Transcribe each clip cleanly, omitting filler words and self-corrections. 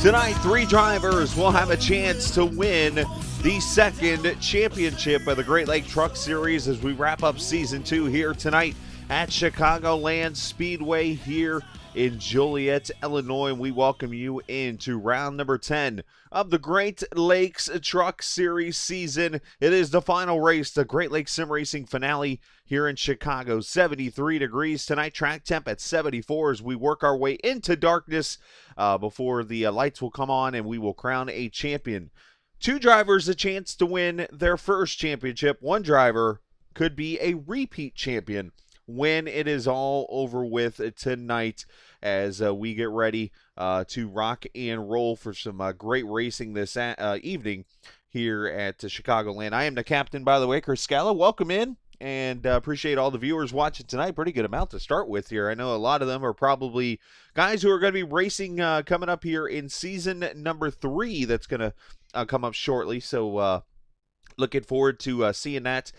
Tonight, 3 drivers will have a chance to win the second championship of the Great Lake Truck Series as we wrap up Season 2 here tonight at Chicagoland Speedway here in Joliet, Illinois. We welcome you into round number 10 of the Great Lakes Truck Series season. It is the final race, the Great Lakes Sim Racing Finale here in Chicago. 73 degrees tonight, track temp at 74 as we work our way into darkness before the lights will come on and we will crown a champion. 2 drivers a chance to win their first championship. 1 driver could be a repeat champion when it is all over with tonight as we get ready to rock and roll for some great racing this evening here at Chicagoland. I am the captain, by the way, Chris Scala. Welcome in, and appreciate all the viewers watching tonight. Pretty good amount to start with here. I know a lot of them are probably guys who are going to be racing coming up here in season number 3 that's going to come up shortly. So looking forward to seeing that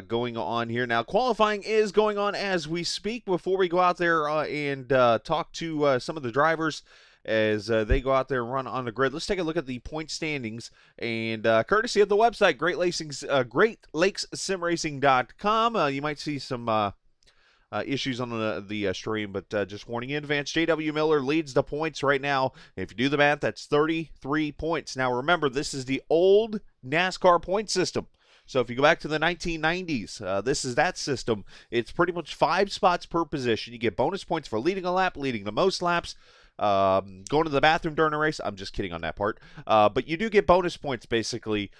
going on here. Now, qualifying is going on as we speak. Before we go out there and talk to some of the drivers as they go out there and run on the grid, let's take a look at the point standings. And courtesy of the website, GreatLakesSimRacing.com, you might see some issues on the stream, but just warning in advance, J.W. Miller leads the points right now. If you do the math, that's 33 points. Now, remember, this is the old NASCAR point system. So if you go back to the 1990s, this is that system. It's pretty much 5 spots per position. You get bonus points for leading a lap, leading the most laps, going to the bathroom during a race. I'm just kidding on that part. But you do get bonus points, basically,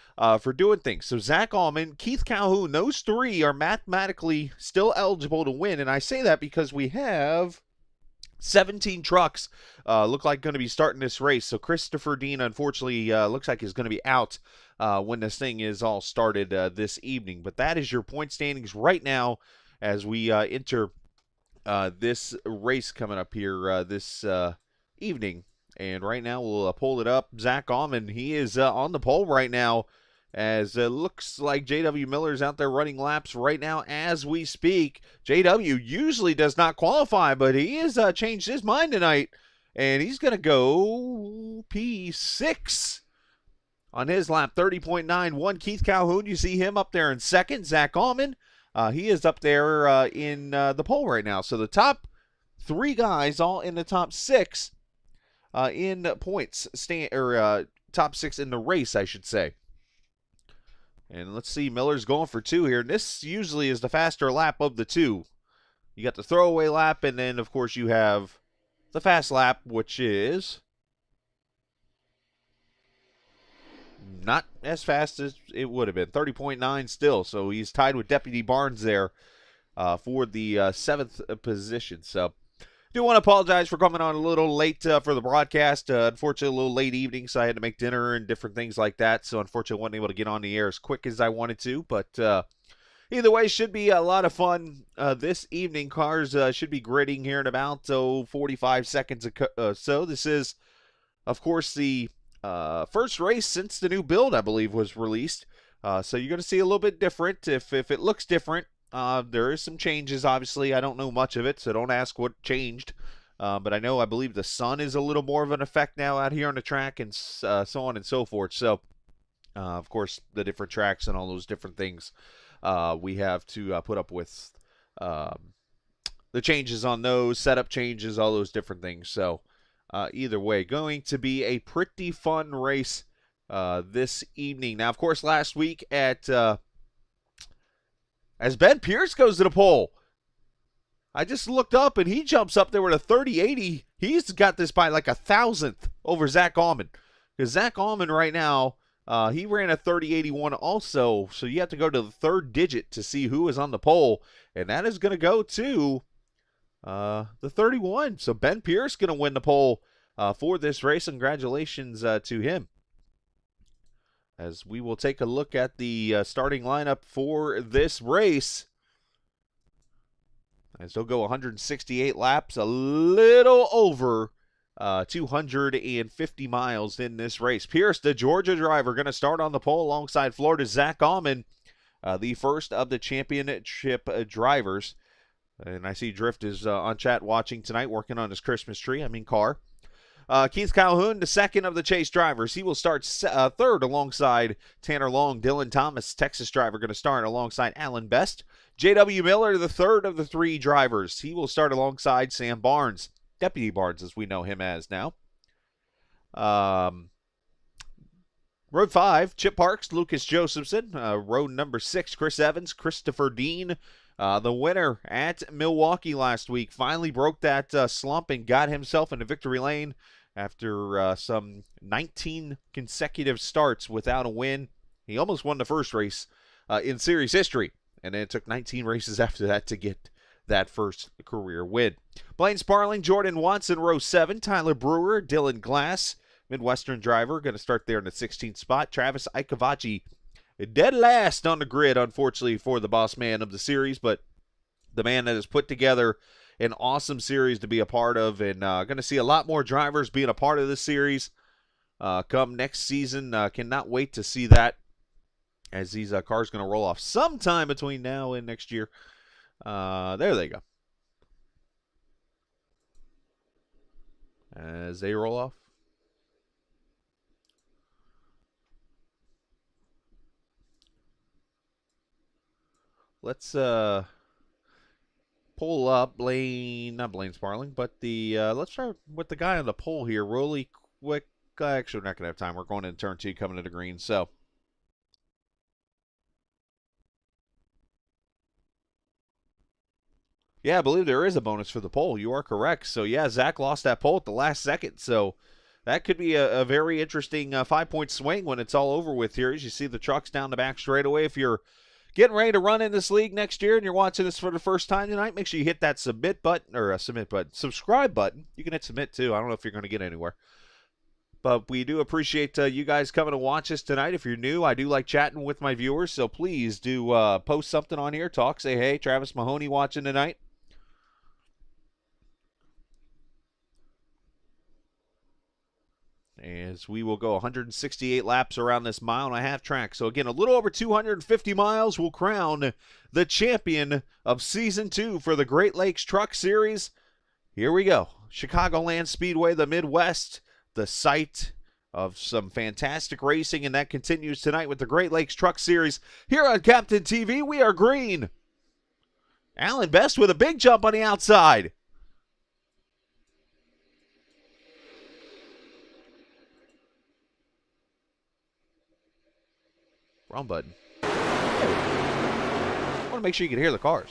for doing things. So Zach Allman, Keith Calhoun, those 3 are mathematically still eligible to win. And I say that because we have 17 trucks look like going to be starting this race. So Christopher Dean, unfortunately, looks like he's going to be out when this thing is all started this evening. But that is your point standings right now as we enter this race coming up here this evening. And right now we'll pull it up. Zach Allman, he is on the pole right now as it looks like J.W. Miller's out there running laps right now as we speak. J.W. usually does not qualify, but he has changed his mind tonight, and he's going to go P6 on his lap, 30.91. Keith Calhoun, you see him up there in second. Zach Allman, he is up there in the pole right now. So the top 3 guys all in the top 6 in points, top 6 in the race, I should say. And let's see, Miller's going for 2 here. And this usually is the faster lap of the 2. You got the throwaway lap, and then, of course, you have the fast lap, which is not as fast as it would have been. 30.9 still, so he's tied with Deputy Barnes there for the 7th position. So do want to apologize for coming on a little late for the broadcast. Unfortunately, a little late evening, so I had to make dinner and different things like that. So unfortunately, I wasn't able to get on the air as quick as I wanted to. But either way, should be a lot of fun this evening. Cars should be gridding here in about 45 seconds or so. This is, of course, the first race since the new build, I believe, was released. So you're going to see a little bit different. If it looks different, there is some changes, obviously. I don't know much of it, so don't ask what changed. But I believe the sun is a little more of an effect now out here on the track and so on and so forth. So, of course, the different tracks and all those different things we have to put up with the changes on those, setup changes, all those different things. So, either way, going to be a pretty fun race this evening. Now, of course, last week at as Ben Pierce goes to the pole, I just looked up and he jumps up there with a 30-80. He's got this by like 1,000th over Zach Allman. Because Zach Allman right now, he ran a 30-81 also. So you have to go to the 3rd digit to see who is on the pole. And that is going to go to the 31. So Ben Pierce going to win the pole for this race. Congratulations to him. As we will take a look at the starting lineup for this race. As they'll go 168 laps, a little over 250 miles in this race. Pierce, the Georgia driver, going to start on the pole alongside Florida's Zach Allman, the first of the championship drivers. And I see Drift is on chat watching tonight, working on his Christmas tree. Car. Keith Calhoun, the second of the Chase drivers. He will start third alongside Tanner Long. Dylan Thomas, Texas driver, going to start alongside Alan Best. J.W. Miller, the third of the three drivers. He will start alongside Sam Barnes. Deputy Barnes, as we know him as now. Road 5, Chip Parks, Lucas Josephson. Road number 6, Chris Evans, Christopher Dean. The winner at Milwaukee last week finally broke that slump and got himself into victory lane after some 19 consecutive starts without a win. He almost won the first race in series history, and then it took 19 races after that to get that first career win. Blaine Sparling, Jordan Watson, row 7. Tyler Brewer, Dylan Glass, Midwestern driver, going to start there in the 16th spot. Travis Ikavachi, dead last on the grid, unfortunately, for the boss man of the series, but the man that has put together an awesome series to be a part of, and going to see a lot more drivers being a part of this series come next season. Cannot wait to see that, as these cars going to roll off sometime between now and next year. There they go. As they roll off. Let's pull up not Blaine Sparling, but the let's start with the guy on the pole here really quick. Actually, we're not going to have time. We're going into turn 2, coming to the green, so. Yeah, I believe there is a bonus for the pole. You are correct. So, yeah, Zach lost that pole at the last second. So, that could be a very interesting 5-point swing when it's all over with here. As you see the trucks down the back straightaway. If you're getting ready to run in this league next year and you're watching this for the first time tonight, make sure you hit that subscribe button. You can hit submit, too. I don't know if you're going to get anywhere. But we do appreciate you guys coming to watch us tonight. If you're new, I do like chatting with my viewers. So, please do post something on here. Talk, say, hey, Travis Mahoney watching tonight. As we will go 168 laps around this 1.5-mile track. So again, a little over 250 miles will crown the champion of Season 2 for the Great Lakes Truck Series. Here we go. Chicagoland Speedway, the Midwest, the site of some fantastic racing, and that continues tonight with the Great Lakes Truck Series. Here on Captain TV, we are green. Alan Best with a big jump on the outside. Wrong button. I want to make sure you can hear the cars.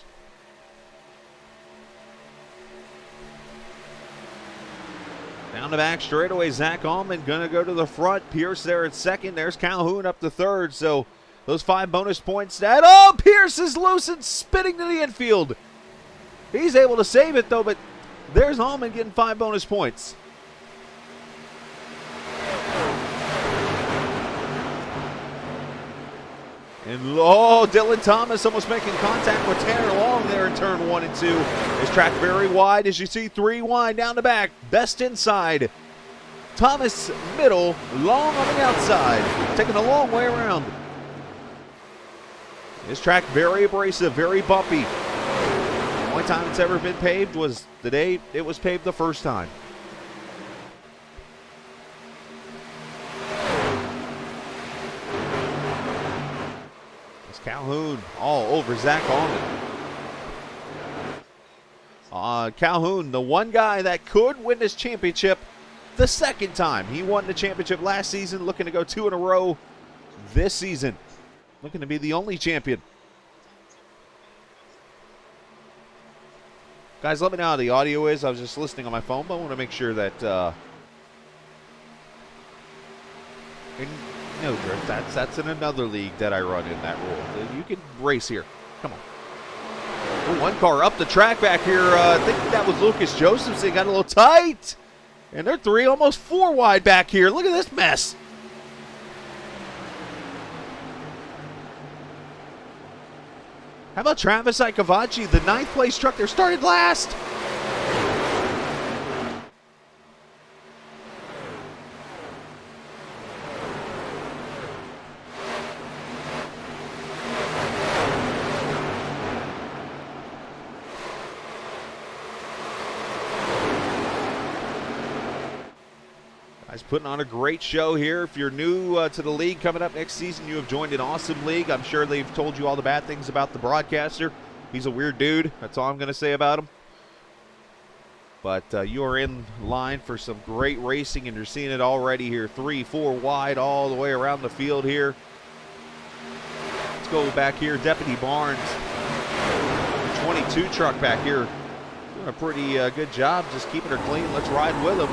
Down the back straightaway, Zach Allman going to go to the front. Pierce there at second. There's Calhoun up to third. So those 5 bonus points. Pierce is loose and spinning to the infield. He's able to save it, though, but there's Allman getting 5 bonus points. And Dylan Thomas almost making contact with Tanner Long there in turn 1 and 2. This track very wide, as you see, 3 wide down the back. Best inside. Thomas middle, Long on the outside. Taking a long way around. This track very abrasive, very bumpy. The only time it's ever been paved was the day it was paved the first time. Calhoun all over Zach Allman. Calhoun, the one guy that could win this championship the second time. He won the championship last season, looking to go 2 in a row this season. Looking to be the only champion. Guys, let me know how the audio is. I was just listening on my phone, but I want to make sure that no drift. That's in another league that I run in that rule. You can race here. Come on. Ooh, one car up the track back here. I think that was Lucas Josephson. Got a little tight. And they're 3, almost 4 wide back here. Look at this mess. How about Travis Ikavachi, the 9th place truck there, started last. guys putting on a great show here. If you're new to the league coming up next season, you have joined an awesome league. I'm sure they've told you all the bad things about the broadcaster. He's a weird dude. That's all I'm going to say about him. But you are in line for some great racing, and you're seeing it already here. 3, 4 wide all the way around the field here. Let's go back here. Deputy Barnes, 22 truck back here, doing a pretty good job just keeping her clean. Let's ride with him.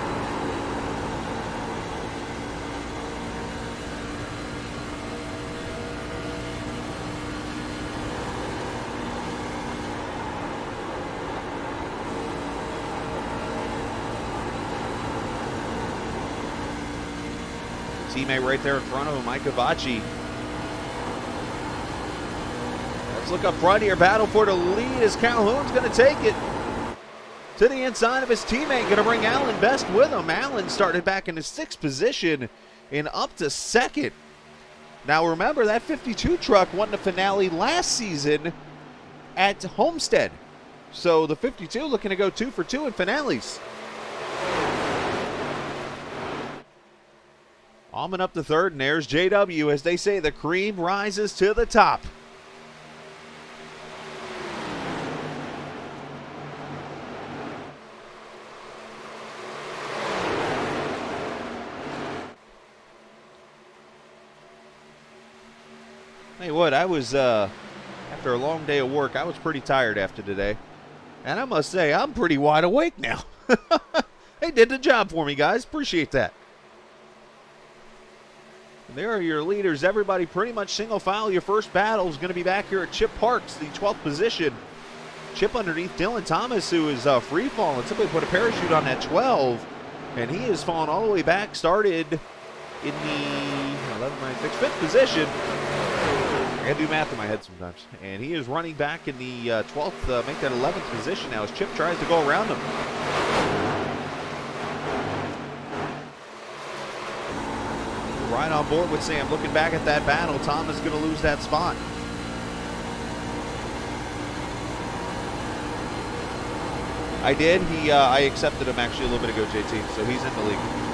Teammate right there in front of him, Mike Avachi. Let's look up front here. Battle for the lead as Calhoun's going to take it to the inside of his teammate. Going to bring Alan Best with him. Alan started back in the 6th position and up to 2nd. Now remember, that 52 truck won the finale last season at Homestead. So the 52 looking to go 2 for 2 in finales. Almond up to 3rd, and there's JW. As they say, the cream rises to the top. Hey, what? I was, after a long day of work, I was pretty tired after today. And I must say, I'm pretty wide awake now. They did the job for me, guys. Appreciate that. There are your leaders. Everybody pretty much single file. Your first battle is going to be back here at Chip Parks, the 12th position. Chip underneath Dylan Thomas, who is free falling. Somebody put a parachute on that 12, and he is falling all the way back. Started in the 11, 9, 6, 5th position. I gotta do math in my head sometimes. And he is running back in the 12th, make that 11th position now as Chip tries to go around him. Right on board with Sam. Looking back at that battle, Thomas going to lose that spot. I did. I accepted him actually a little bit ago, JT. So he's in the league.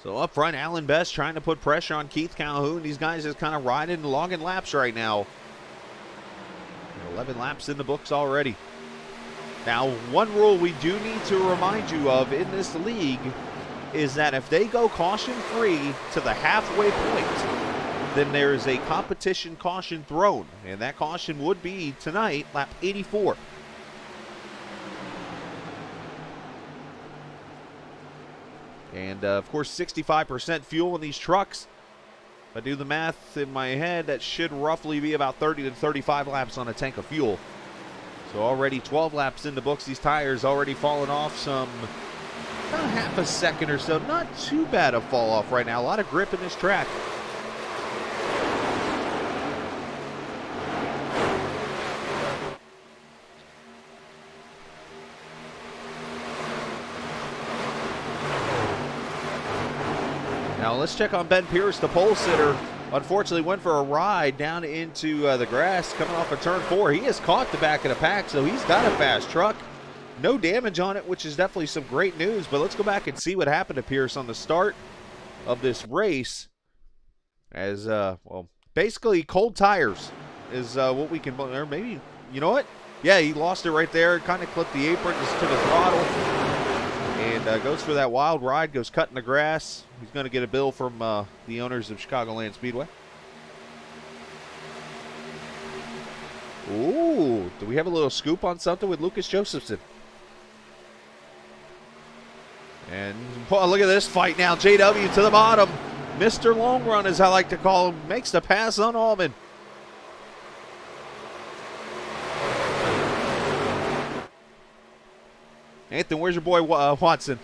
So up front, Alan Best trying to put pressure on Keith Calhoun. These guys is kind of riding logging laps right now. 11 laps in the books already. Now, one rule we do need to remind you of in this league is that if they go caution-free to the halfway point, then there is a competition caution thrown. And that caution would be tonight, lap 84. And, of course, 65% fuel in these trucks. If I do the math in my head, that should roughly be about 30 to 35 laps on a tank of fuel. So already 12 laps in the books. These tires already falling off some, about half a second or so. Not too bad a fall off right now. A lot of grip in this track. Now let's check on Ben Pierce, the pole sitter. Unfortunately went for a ride down into the grass coming off of turn 4. He has caught the back of the pack, so he's got a fast truck. No damage on it, which is definitely some great news. But let's go back and see what happened to Pierce on the start of this race. As, well, basically cold tires is what we can, or maybe, you know what? Yeah, he lost it right there. Kind of clipped the apron just to the throttle. And goes for that wild ride, goes cutting the grass. He's going to get a bill from the owners of Chicagoland Speedway. Ooh, do we have a little scoop on something with Lucas Josephson? And oh, look at this fight now. JW to the bottom. Mr. Long Run, as I like to call him, makes the pass on Allman. Anthony, where's your boy Watson?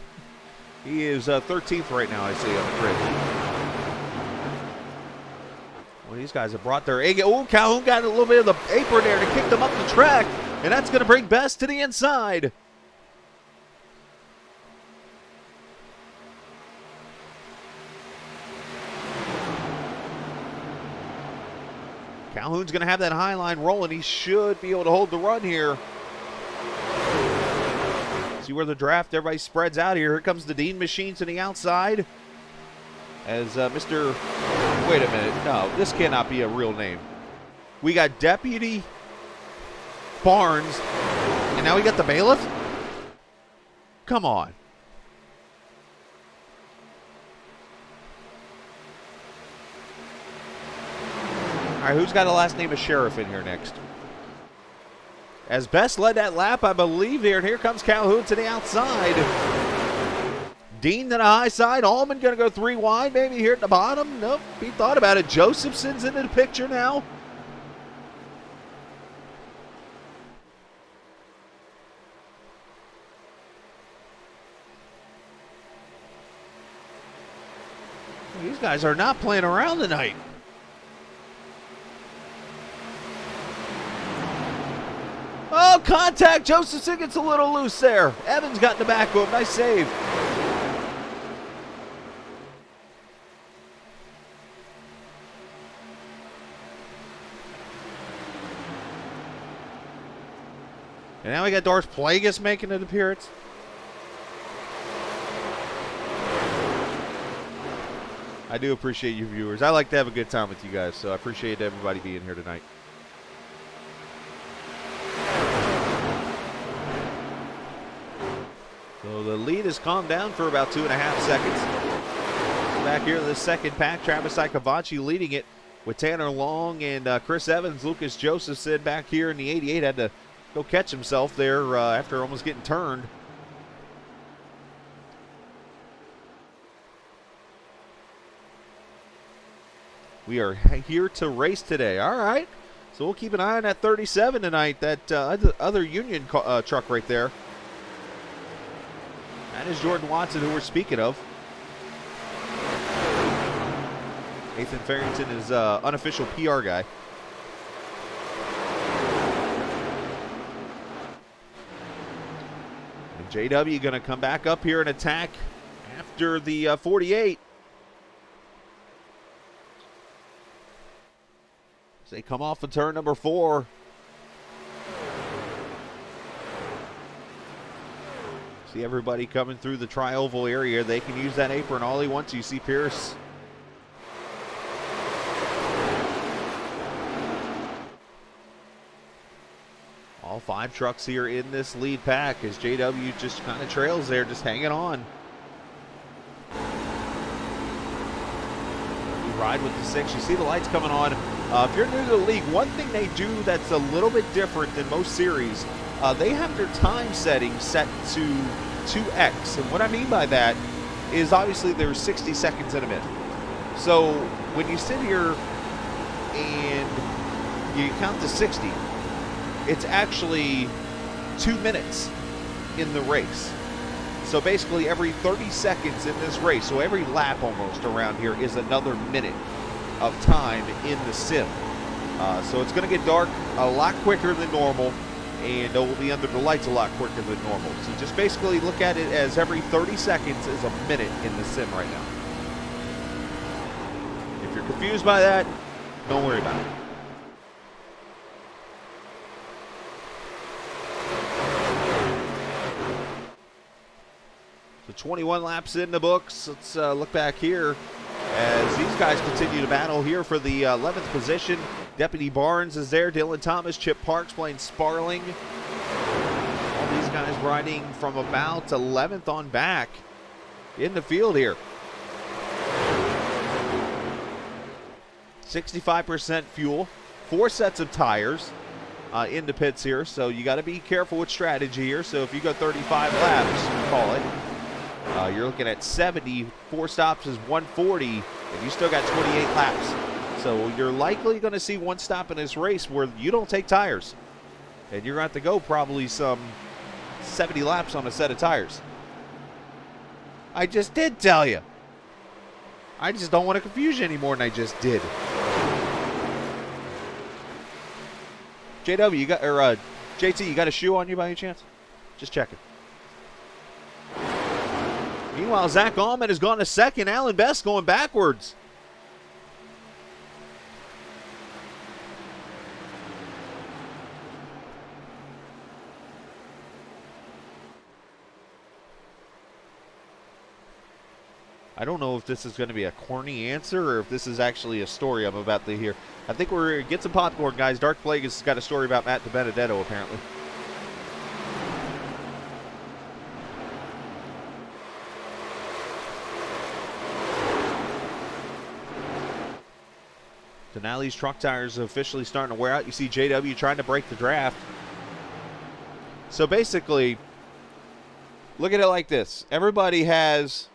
He is 13th right now, I see, on the grid. Well, these guys have brought their A game. Oh, Calhoun got a little bit of the apron there to kick them up the track, and that's going to bring Best to the inside. Calhoun's going to have that high line rolling. He should be able to hold the run here. See where the draft, everybody spreads out here. Here comes the Dean machine to the outside. As Mr. Wait a minute. No, this cannot be a real name. We got Deputy Barnes, and now we got the bailiff? Come on. All right, who's got a last name of Sheriff in here next? As Best led that lap, I believe, here. And here comes Calhoun to the outside. Dean to the high side. Allman going to go 3 wide, maybe here at the bottom. Nope, he thought about it. Josephson's into the picture now. These guys are not playing around tonight. Oh, contact. Josephson gets a little loose there. Evans got in the back of him. Nice save. And now we got Darth Plagueis making an appearance. I do appreciate you viewers. I like to have a good time with you guys, so I appreciate everybody being here tonight. So the lead has calmed down for about 2.5 seconds. Back here in the second pack, Travis Icavaci leading it with Tanner Long and Chris Evans. Lucas Josephson back here in the 88 had to go catch himself there after almost getting turned. We are here to race today. All right. So we'll keep an eye on that 37 tonight, that other Union truck right there. That is Jordan Watson, who we're speaking of. Nathan Farrington is unofficial PR guy. And JW going to come back up here and attack after the 48. As they come off of turn number 4. See everybody coming through the tri-oval area. They can use that apron all he wants. You see Pierce. All 5 trucks here in this lead pack as JW just kind of trails there, just hanging on. You ride with the 6. You see the lights coming on. If you're new to the league, one thing they do that's a little bit different than most series, they have their time setting set to 2x. And what I mean by that is obviously there's 60 seconds in a minute. So when you sit here and you count to 60, it's actually 2 minutes in the race. So basically every 30 seconds in this race, so every lap almost around here is another minute of time in the sim. So it's going to get dark a lot quicker than normal, and we'll be under the lights a lot quicker than normal. So just basically look at it as every 30 seconds is a minute in the sim right now. If you're confused by that, don't worry about it. So 21 laps in the books. Let's look back here as these guys continue to battle here for the 11th position. Deputy Barnes is there. Dylan Thomas, Chip Parks playing Sparling. All these guys riding from about 11th on back in the field here. 65% fuel, 4 sets of tires in the pits here. So you got to be careful with strategy here. So if you go 35 laps, call it. You're looking at 70, 4 stops is 140, and you still got 28 laps. So you're likely going to see one stop in this race where you don't take tires. And you're going to have to go probably some 70 laps on a set of tires. I just did tell you. I just don't want to confuse you any more than I just did. JW, you got, or JT, you got a shoe on you by any chance? Just checking. Meanwhile, Zach Allman has gone to second. Alan Best going backwards. I don't know if this is going to be a corny answer or if this is actually a story I'm about to hear. I think we're get some popcorn, guys. Dark Plague has got a story about Matt DiBenedetto, apparently. Denali's truck tires are officially starting to wear out. You see JW trying to break the draft. So basically, look at it like this. Everybody has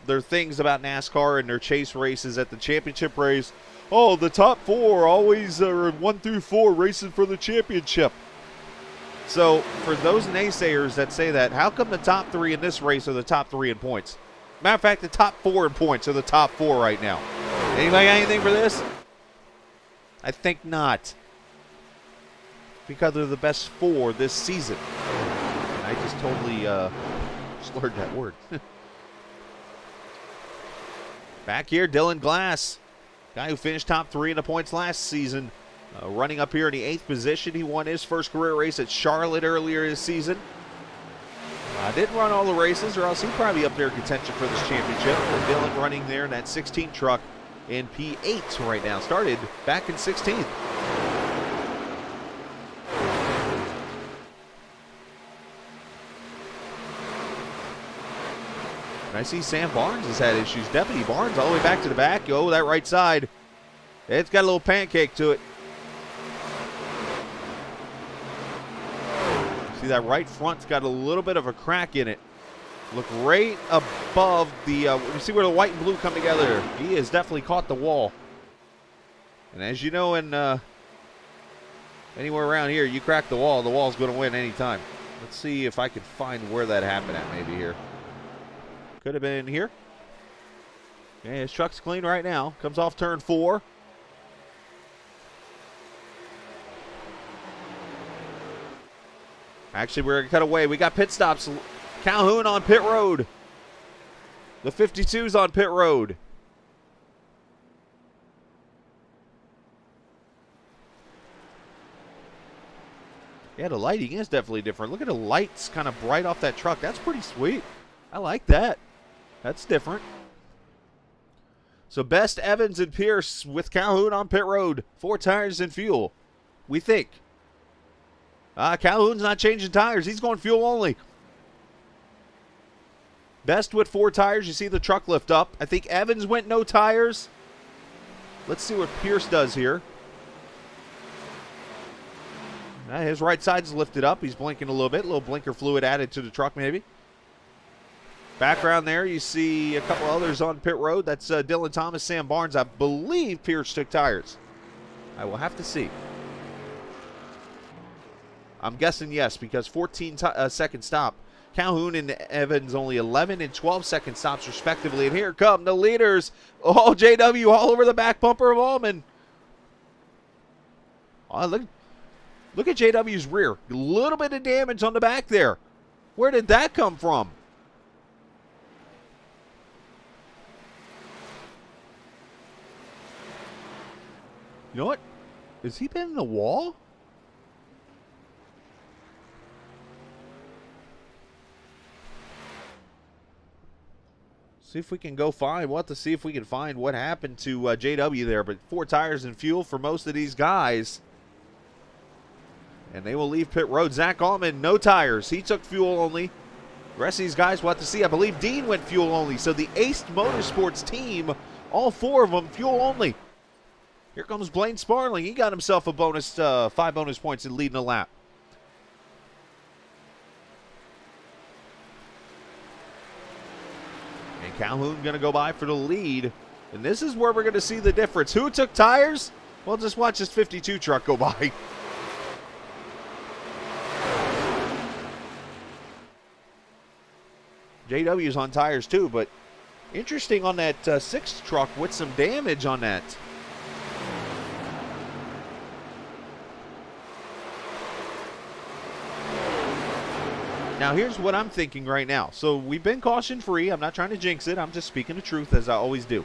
their things about NASCAR and their chase races at the championship race. Oh, the top four always are 1 through 4 racing for the championship. So for those naysayers that say that, how come the top 3 in this race are the top 3 in points? Matter of fact, the top 4 in points are the top 4 right now. Anybody got anything for this? I think not. Because they're the best 4 this season. And I just totally slurred that word. Back here, Dylan Glass. Guy who finished top 3 in the points last season. Running up here in the 8th position. He won his first career race at Charlotte earlier this season. Didn't run all the races, or else he'd probably be up there in contention for this championship. But Dylan running there in that 16 truck in P8 right now. Started back in 16th. And I see Sam Barnes has had issues. Deputy Barnes all the way back to the back. Oh, that right side. It's got a little pancake to it. See that right front's got a little bit of a crack in it. Look right above the, you see where the white and blue come together. He has definitely caught the wall. And as you know, in anywhere around here, you crack the wall's going to win anytime. Let's see if I can find where that happened at maybe here. Could have been here. Yeah, his truck's clean right now. Comes off turn 4. Actually, we're going to cut away. We got pit stops. Calhoun on pit road. The 52's on pit road. Yeah, the lighting is definitely different. Look at the lights kind of bright off that truck. That's pretty sweet. I like that. That's different. So Best, Evans, and Pierce with Calhoun on pit road. 4 tires and fuel, we think. Calhoun's not changing tires. He's going fuel only. Best with 4 tires. You see the truck lift up. I think Evans went no tires. Let's see what Pierce does here. His right side's lifted up. He's blinking a little bit. A little blinker fluid added to the truck maybe. Background there, you see a couple others on pit road. That's Dylan Thomas, Sam Barnes. I believe Pierce took tires. I will have to see. I'm guessing yes, because 14-second stop. Calhoun and Evans only 11 and 12-second stops respectively. And here come the leaders. Oh, JW all over the back bumper of Allman. Oh, look at JW's rear. A little bit of damage on the back there. Where did that come from? You know what? Has he been in the wall? See if we can go find. We'll have to see if we can find what happened to JW there. But 4 tires and fuel for most of these guys. And they will leave pit road. Zach Allman, no tires. He took fuel only. The rest of these guys we'll have to see. I believe Dean went fuel only. So the Ace Motorsports team, all 4 of them, fuel only. Here comes Blaine Sparling. He got himself a bonus, 5 bonus points in leading a lap. And Calhoun going to go by for the lead. And this is where we're going to see the difference. Who took tires? Well, just watch this 52 truck go by. JW's on tires too, but interesting on that 6th truck with some damage on that. Now, here's what I'm thinking right now. So, we've been caution-free. I'm not trying to jinx it. I'm just speaking the truth, as I always do.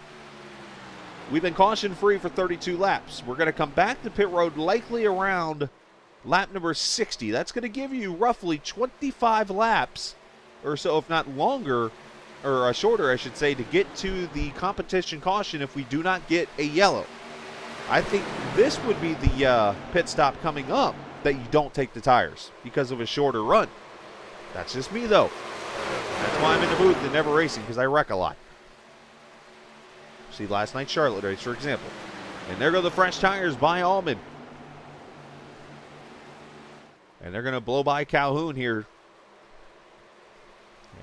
We've been caution-free for 32 laps. We're going to come back to pit road likely around lap number 60. That's going to give you roughly 25 laps or so, if not longer, or shorter, I should say, to get to the competition caution if we do not get a yellow. I think this would be the pit stop coming up that you don't take the tires because of a shorter run. That's just me, though. That's why I'm in the booth and never racing, because I wreck a lot. See last night's Charlotte race, for example. And there go the fresh tires by Allman. And they're going to blow by Calhoun here.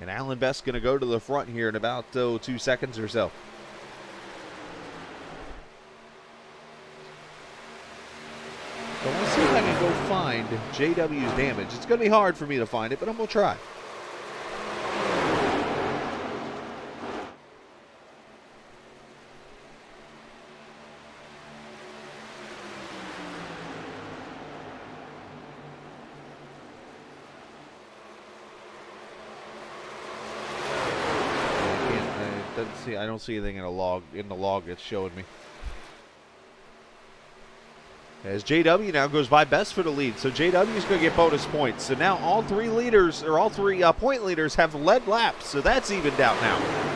And Alan Best's going to go to the front here in about 2 seconds or so. So we'll see if I can go find JW's damage. It's going to be hard for me to find it, but I'm going to try. I don't see anything in the log that's showing me. As JW now goes by Best for the lead, so JW is going to get bonus points. So now all three leaders, or all three point leaders, have led laps, so that's evened out now.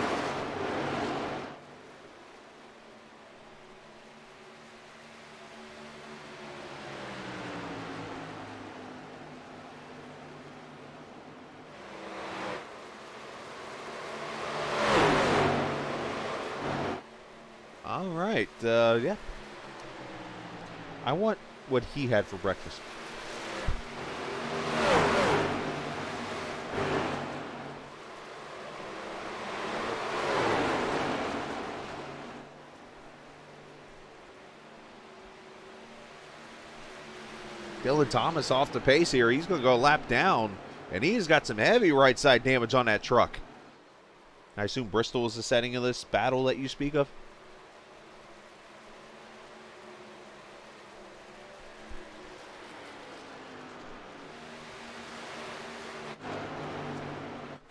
All right, yeah. I want what he had for breakfast. Dylan Thomas off the pace here. He's going to go a lap down, and he's got some heavy right side damage on that truck. I assume Bristol is the setting of this battle that you speak of?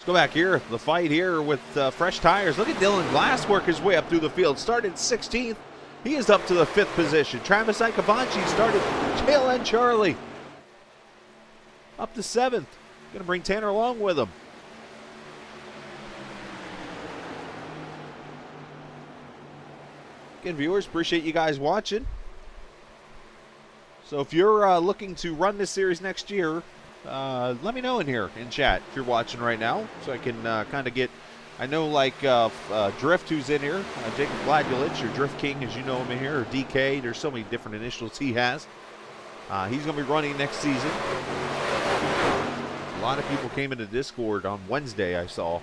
Go back here, the fight here with fresh tires. Look at Dylan Glass work his way up through the field. Started 16th. He is up to the 5th position. Travis Ikabachi started tail end Charlie. Up to 7th. Going to bring Tanner along with him. Again, viewers, appreciate you guys watching. So if you're looking to run this series next year, let me know in here in chat if you're watching right now, so I can kind of get, I know like Drift, who's in here, Jacob Gladulich, or Drift King as you know him in here, or DK, there's so many different initials he has. He's going to be running next season. A lot of people came into Discord on Wednesday, I saw.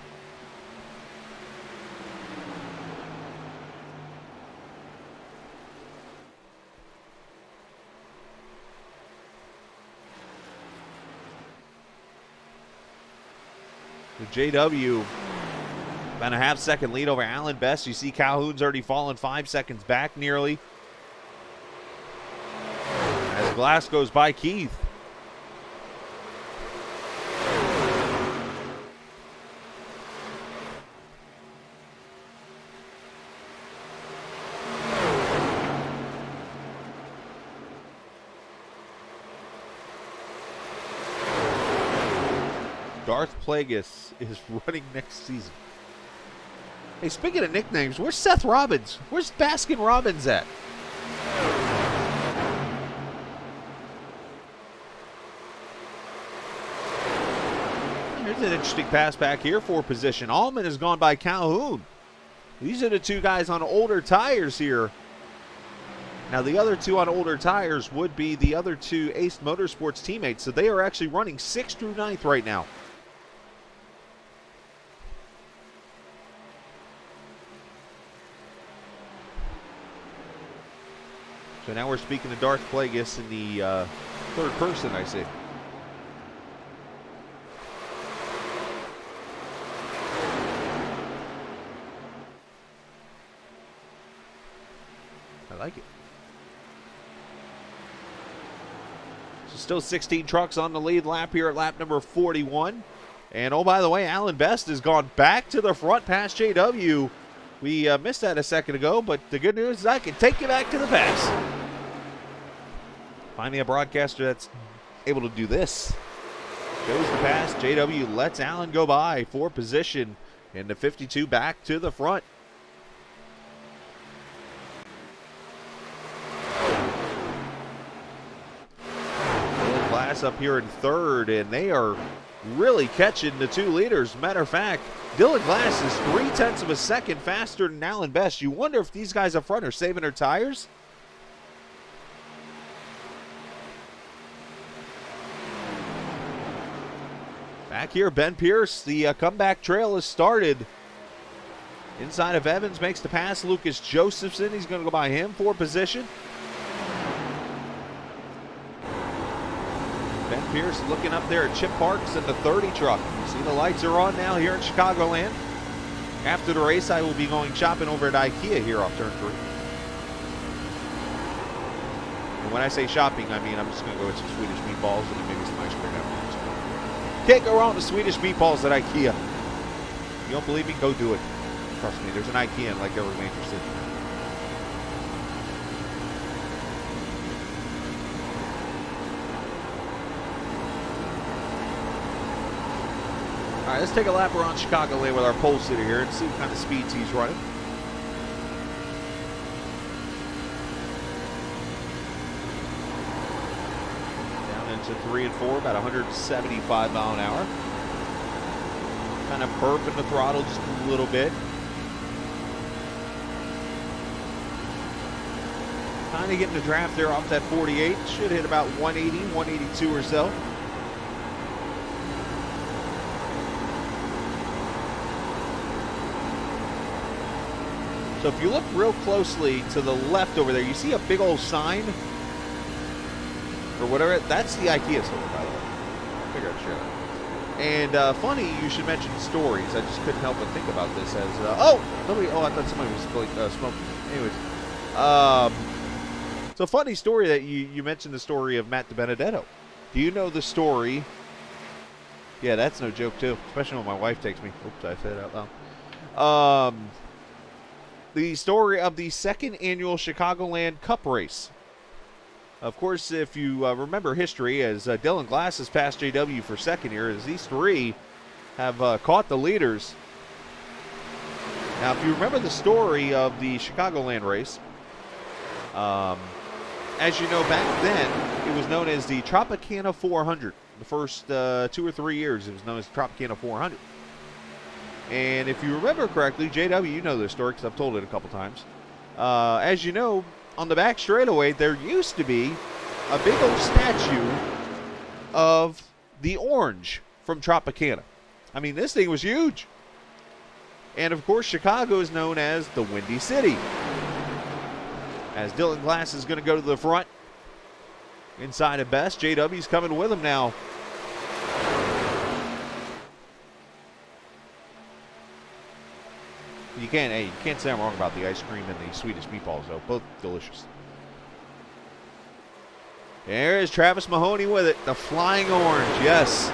JW, about a half-second lead over Alan Best. You see Calhoun's already fallen 5 seconds back nearly. As Glass goes by Keith. Darth Plagueis is running next season. Hey, speaking of nicknames, where's Seth Robbins? Where's Baskin Robbins at? Here's an interesting pass back here for position. Allman has gone by Calhoun. These are the two guys on older tires here. Now, the other two on older tires would be the other two Ace Motorsports teammates, so they are actually running 6th through 9th right now. So now we're speaking to Darth Plagueis in the third person, I see. I like it. So still 16 trucks on the lead lap here at lap number 41. And oh, by the way, Alan Best has gone back to the front past JW. We missed that a second ago, but the good news is I can take you back to the pass. Find me a broadcaster that's able to do this. Goes the pass. JW lets Allen go by for position. And the 52 back to the front. Glass up here in third, and they are really catching the 2 leaders. Matter of fact, Dylan Glass is 0.3 of a second faster than Alan Best. You wonder if these guys up front are saving their tires? Back here, Ben Pierce, the comeback trail has started. Inside of Evans, makes the pass. Lucas Josephson, he's going to go by him for position. Ben Pierce looking up there at Chip Parks in the 30 truck. You see the lights are on now here in Chicagoland. After the race, I will be going shopping over at IKEA here off turn 3. And when I say shopping, I mean I'm just going to go get some Swedish meatballs and maybe some ice cream afterwards. Can't go wrong with Swedish meatballs at IKEA. You don't believe me? Go do it. Trust me, there's an IKEA in like every major city. All right, let's take a lap around Chicagoland with our pole sitter here and see what kind of speeds he's running. Down into 3 and 4, about 175 mile an hour. Kind of burping the throttle just a little bit. Kind of getting the draft there off that 48. Should hit about 180, 182 or so. So if you look real closely to the left over there, you see a big old sign or whatever. That's the IKEA store, by the way. I figured I'd share that. And funny, you should mention stories. I just couldn't help but think about this as I thought somebody was smoking. Anyways, so funny story that you mentioned the story of Matt DiBenedetto. Do you know the story? Yeah, that's no joke too, especially when my wife takes me. Oops, I said it out loud. The story of the second annual Chicagoland Cup race. Of course, if you remember history, as Dylan Glass has passed JW for second here, as these 3 have caught the leaders. Now, if you remember the story of the Chicagoland race, as you know, back then, it was known as the Tropicana 400. The first 2 or 3 years, it was known as Tropicana 400. And if you remember correctly, JW, you know this story because I've told it a couple times. As you know, on the back straightaway, there used to be a big old statue of the orange from Tropicana. I mean, this thing was huge. And of course, Chicago is known as the Windy City. As Dylan Glass is going to go to the front. Inside of Best, JW's coming with him now. You can't say I'm wrong about the ice cream and the Swedish meatballs, though. Both delicious. There is Travis Mahoney with it. The flying orange, yes.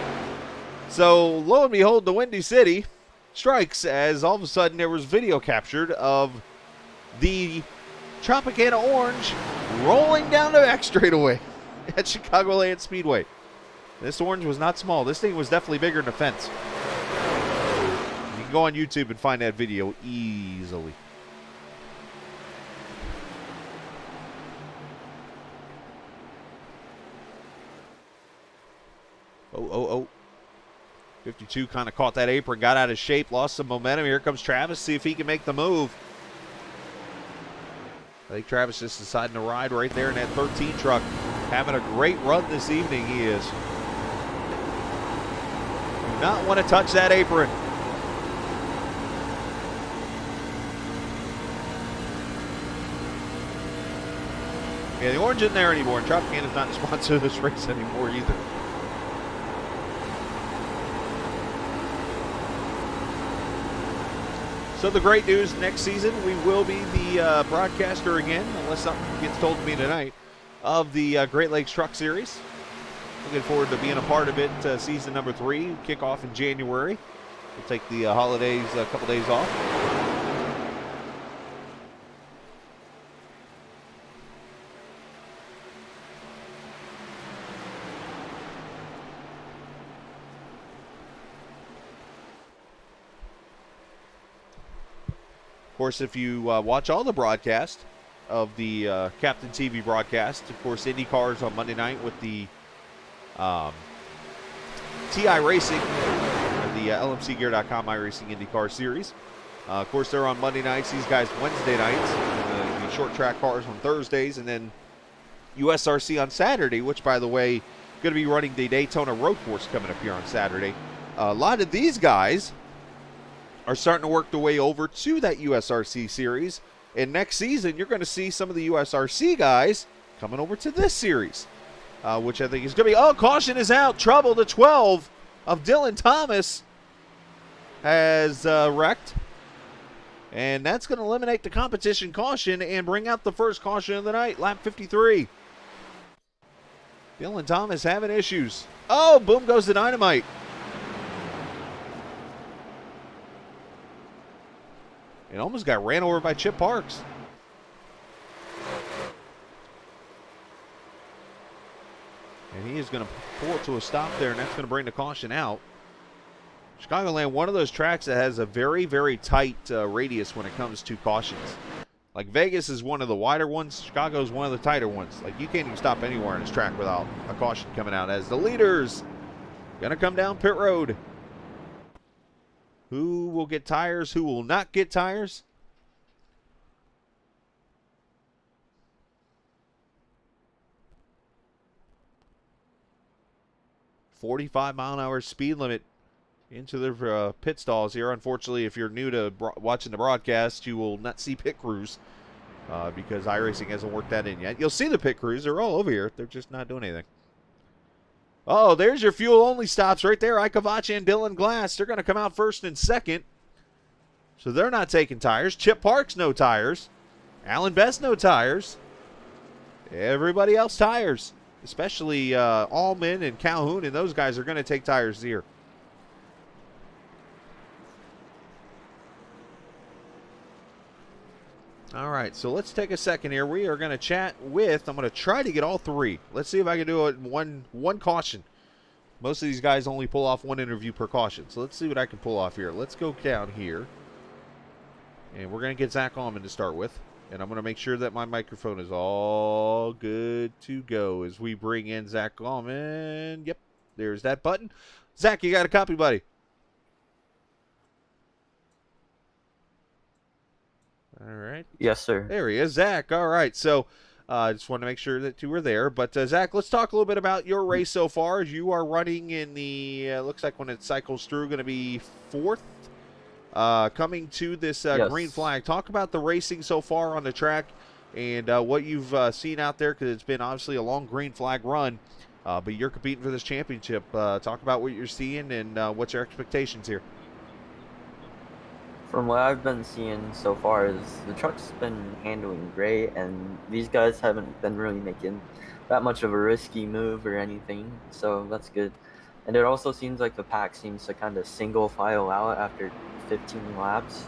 So, lo and behold, the Windy City strikes as all of a sudden there was video captured of the Tropicana orange rolling down the back straightaway at Chicagoland Speedway. This orange was not small. This thing was definitely bigger than a fence. You can go on YouTube and find that video easily. Oh. 52 kind of caught that apron, got out of shape, lost some momentum. Here comes Travis, see if he can make the move. I think Travis just deciding to ride right there in that 13 truck. Having a great run this evening, he is. Do not want to touch that apron. Yeah, the orange isn't there anymore, and Tropicana's not sponsored this race anymore either. So the great news, next season we will be the broadcaster again, unless something gets told to me tonight, of the Great Lakes Truck Series. Looking forward to being a part of it. Season number 3, kick off in January. We'll take the holidays, a couple days off. course, if you watch all the broadcast of the Captain TV broadcast, of course, Indy cars on Monday night with the TI Racing, the LMCgear.com iRacing IndyCar Series. Of course, they're on Monday nights. These guys Wednesday nights. The short track cars on Thursdays, and then USRC on Saturday, which, by the way, going to be running the Daytona Road Course coming up here on Saturday. A lot of these guys are starting to work their way over to that USRC series. And next season, you're going to see some of the USRC guys coming over to this series, which I think is going to be, oh, caution is out. Trouble. The 12 of Dylan Thomas has wrecked. And that's going to eliminate the competition caution and bring out the first caution of the night, lap 53. Dylan Thomas having issues. Oh, boom goes the dynamite. It almost got ran over by Chip Parks. And he is going to pull it to a stop there, and that's going to bring the caution out. Chicagoland, one of those tracks that has a very, very tight radius when it comes to cautions. Like Vegas is one of the wider ones. Chicago is one of the tighter ones. Like you can't even stop anywhere in this track without a caution coming out as the leaders going to come down pit road. Who will get tires? Who will not get tires? .45-mile-an-hour speed limit into the pit stalls here. Unfortunately, if you're new to watching the broadcast, you will not see pit crews because iRacing hasn't worked that in yet. You'll see the pit crews. They're all over here. They're just not doing anything. Oh, there's your fuel-only stops right there. Ikavachi and Dylan Glass. They're going to come out first and second. So they're not taking tires. Chip Parks, no tires. Alan Best, no tires. Everybody else tires. Especially Allman and Calhoun, and those guys are going to take tires here. All right, so let's take a second here. We are going to chat with, I'm going to try to get all three. Let's see if I can do it one caution. Most of these guys only pull off one interview per caution, so let's see what I can pull off here. Let's go down here, and we're going to get Zach Allman to start with, and I'm going to make sure that my microphone is all good to go as we bring in Zach Allman. Yep, there's that button. Zach, you got a copy, buddy? All right. Yes, sir. There he is, Zach. All right. So I just want to make sure that you were there. But, Zach, let's talk a little bit about your race so far. You are running in the, looks like when it cycles through, going to be fourth coming to this Yes. green flag. Talk about the racing so far on the track and what you've seen out there, because it's been obviously a long green flag run. But you're competing for this championship. Talk about what you're seeing and what's your expectations here. From what I've been seeing so far is the truck's been handling great, and these guys haven't been really making that much of a risky move or anything, so that's good. And it also seems like the pack seems to kind of single file out after 15 laps.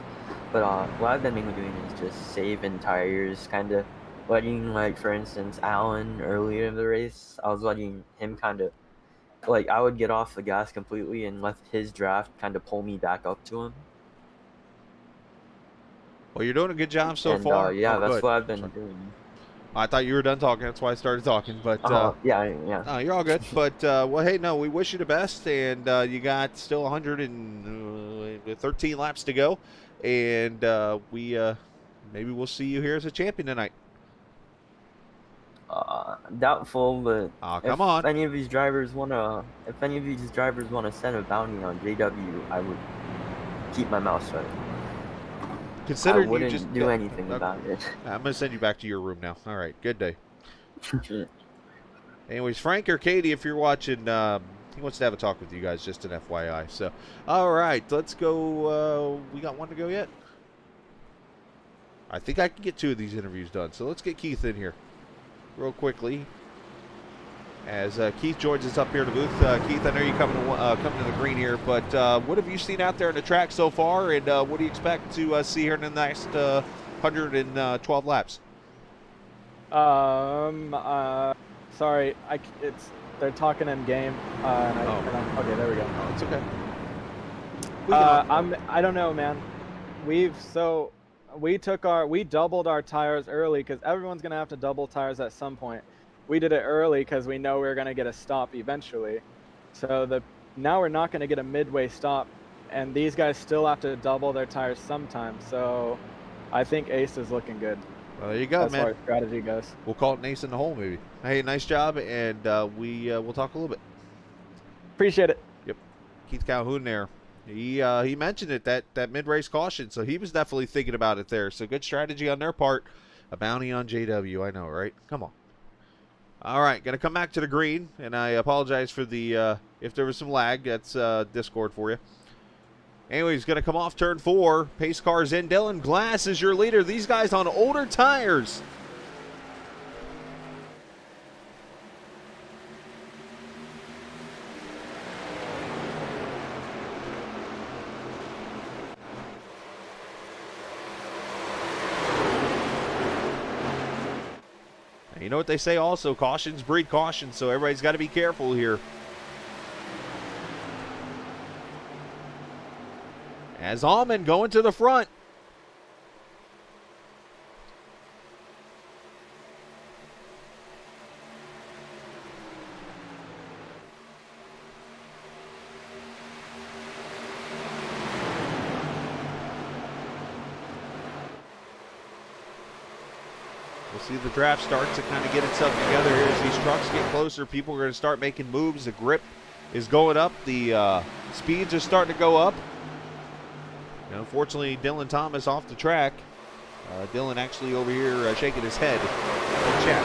But what I've been mainly doing is just saving tires, kind of letting, like, for instance, Alan earlier in the race, I was letting him kind of, like, I would get off the gas completely and let his draft kind of pull me back up to him. Well, you're doing a good job so far. Yeah, that's good. what I've been doing. I thought you were done talking. That's why I started talking. But yeah. You're all good. But well, hey, no, we wish you the best, and you got still 113 laps to go, and we maybe we'll see you here as a champion tonight. Doubtful, but come on. If any of these drivers wanna set a bounty on JW, I would keep my mouth shut. Consider I wouldn't you just do anything about it. I'm gonna send you back to your room now. All right, good day. Anyways, Frank or Katie, if you're watching, he wants to have a talk with you guys, just an FYI. So, all right, let's go. We got one to go yet? I think I can get 2 of these interviews done. So let's get Keith in here real quickly. As Keith joins us up here in the booth. Keith, I know you're coming to the green here, but what have you seen out there on the track so far, and what do you expect to see here in the next 112 laps? Sorry, they're talking in game. Okay, there we go. Oh, it's okay. I don't know, man. we doubled our tires early because everyone's gonna have to double tires at some point. We did it early because we know we are gonna get a stop eventually. So now we're not gonna get a midway stop, and these guys still have to double their tires sometimes. So I think Ace is looking good Well, there you go, as far man. as strategy goes. We'll call it an ace in the hole, maybe. Hey, nice job, and we'll talk a little bit. Appreciate it. Yep, Keith Calhoun there. He mentioned it, that mid-race caution, so he was definitely thinking about it there. So good strategy on their part. A bounty on JW, I know, right? Come on. All right, going to come back to the green, and I apologize for the if there was some lag. That's Discord for you. Anyways, going to come off turn 4. Pace car's in. Dylan Glass is your leader. These guys on older tires. You know what they say also, cautions breed caution, so everybody's got to be careful here. As Allman going to the front. We'll see the draft start to kind of get itself together here as these trucks get closer. People are going to start making moves. The grip is going up. The speeds are starting to go up. And unfortunately, Dylan Thomas off the track. Dylan actually over here shaking his head in chat.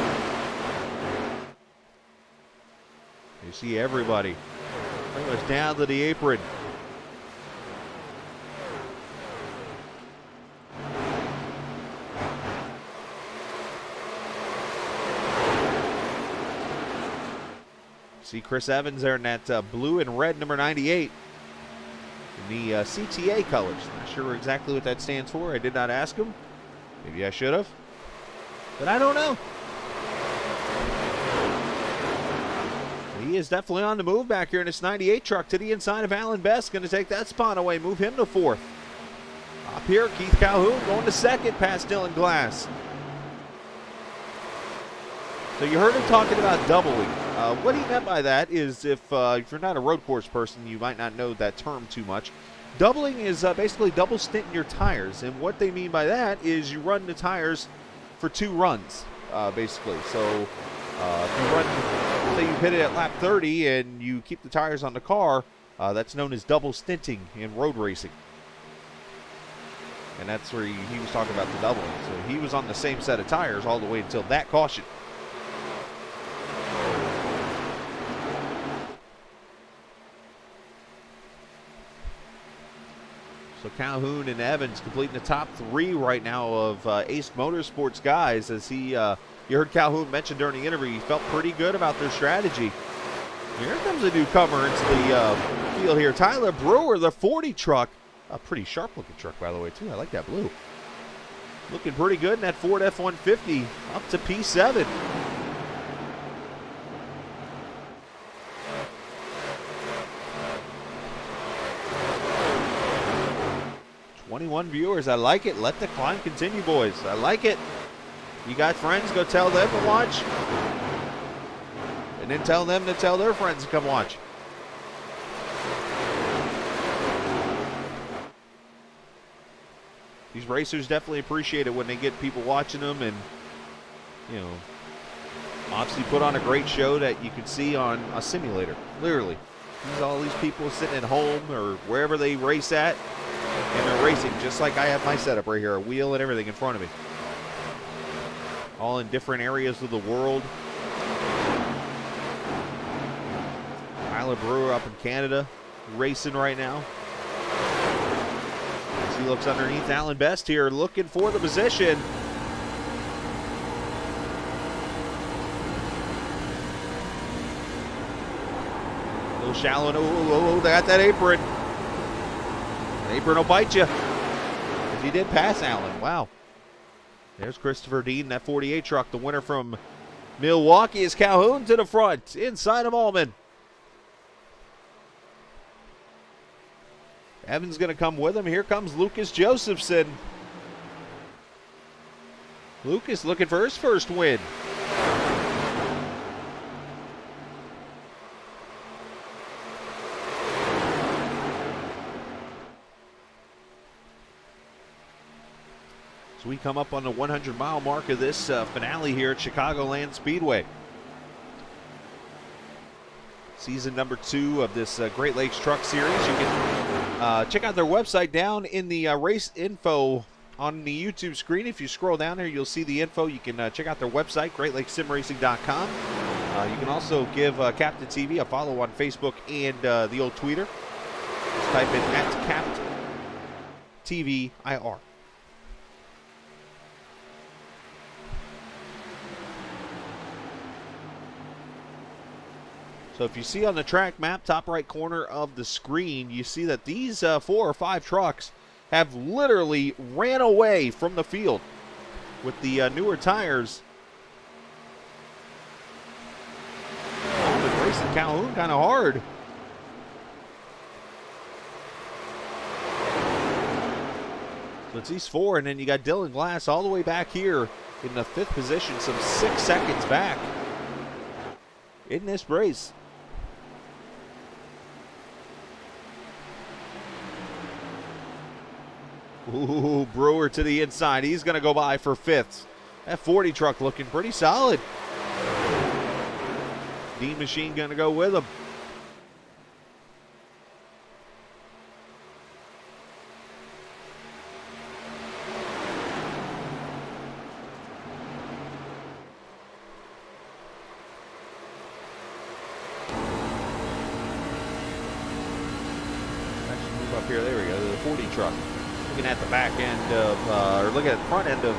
You see everybody pretty much down to the apron. See Chris Evans there in that blue and red number 98 in the CTA colors. Not sure exactly what that stands for. I did not ask him. Maybe I should have, but I don't know. He is definitely on the move back here in this 98 truck to the inside of Alan Best. Going to take that spot away, move him to 4th. Up here, Keith Calhoun going to 2nd past Dylan Glass. So you heard him talking about doubling. What he meant by that is if you're not a road course person, you might not know that term too much. Doubling is basically double stinting your tires. And what they mean by that is you run the tires for 2 runs, basically. So if you run, say you hit it at lap 30 and you keep the tires on the car, that's known as double stinting in road racing. And that's where he was talking about the doubling. So he was on the same set of tires all the way until that caution. So Calhoun and Evans completing the top 3 right now of Ace Motorsports guys. As you heard Calhoun mention during the interview, he felt pretty good about their strategy. Here comes a newcomer into the field here. Tyler Brewer, the 40 truck. A pretty sharp looking truck, by the way, too. I like that blue. Looking pretty good in that Ford F-150 up to P7. 21 viewers. I like it. Let the climb continue, boys. I like it. You got friends, go tell them to watch. And then tell them to tell their friends to come watch. These racers definitely appreciate it when they get people watching them and, you know, obviously put on a great show that you can see on a simulator. Literally. All these people sitting at home or wherever they race at, and they're racing just like I have my setup right here, a wheel and everything in front of me. All in different areas of the world. Tyler Brewer up in Canada, racing right now. As he looks underneath Alan Best here, looking for the position. A little shallow. Oh, they got that apron. The apron will bite you. If he did pass Allen. Wow. There's Christopher Dean, that 48 truck. The winner from Milwaukee is Calhoun to the front, inside of Allman. Evans going to come with him. Here comes Lucas Josephson. Lucas looking for his first win. So we come up on the 100-mile mark of this finale here at Chicagoland Speedway. Season number 2 of this Great Lakes Truck Series. You can check out their website down in the race info on the YouTube screen. If you scroll down there, you'll see the info. You can check out their website, GreatLakesSimRacing.com. You can also give Captain TV a follow on Facebook and the old Twitter. Just type in @CapTVIR. So if you see on the track map, top right corner of the screen, you see that these 4 or 5 trucks have literally ran away from the field with the newer tires. Been racing Calhoun kind of hard. So it's these 4, and then you got Dylan Glass all the way back here in the 5th position, some 6 seconds back in this race. Ooh, Brewer to the inside. He's going to go by for 5th. That 40 truck looking pretty solid. Dean Machine going to go with him. Actually, move up here. There we go. The 40 truck. Looking at the back end of, or looking at the front end of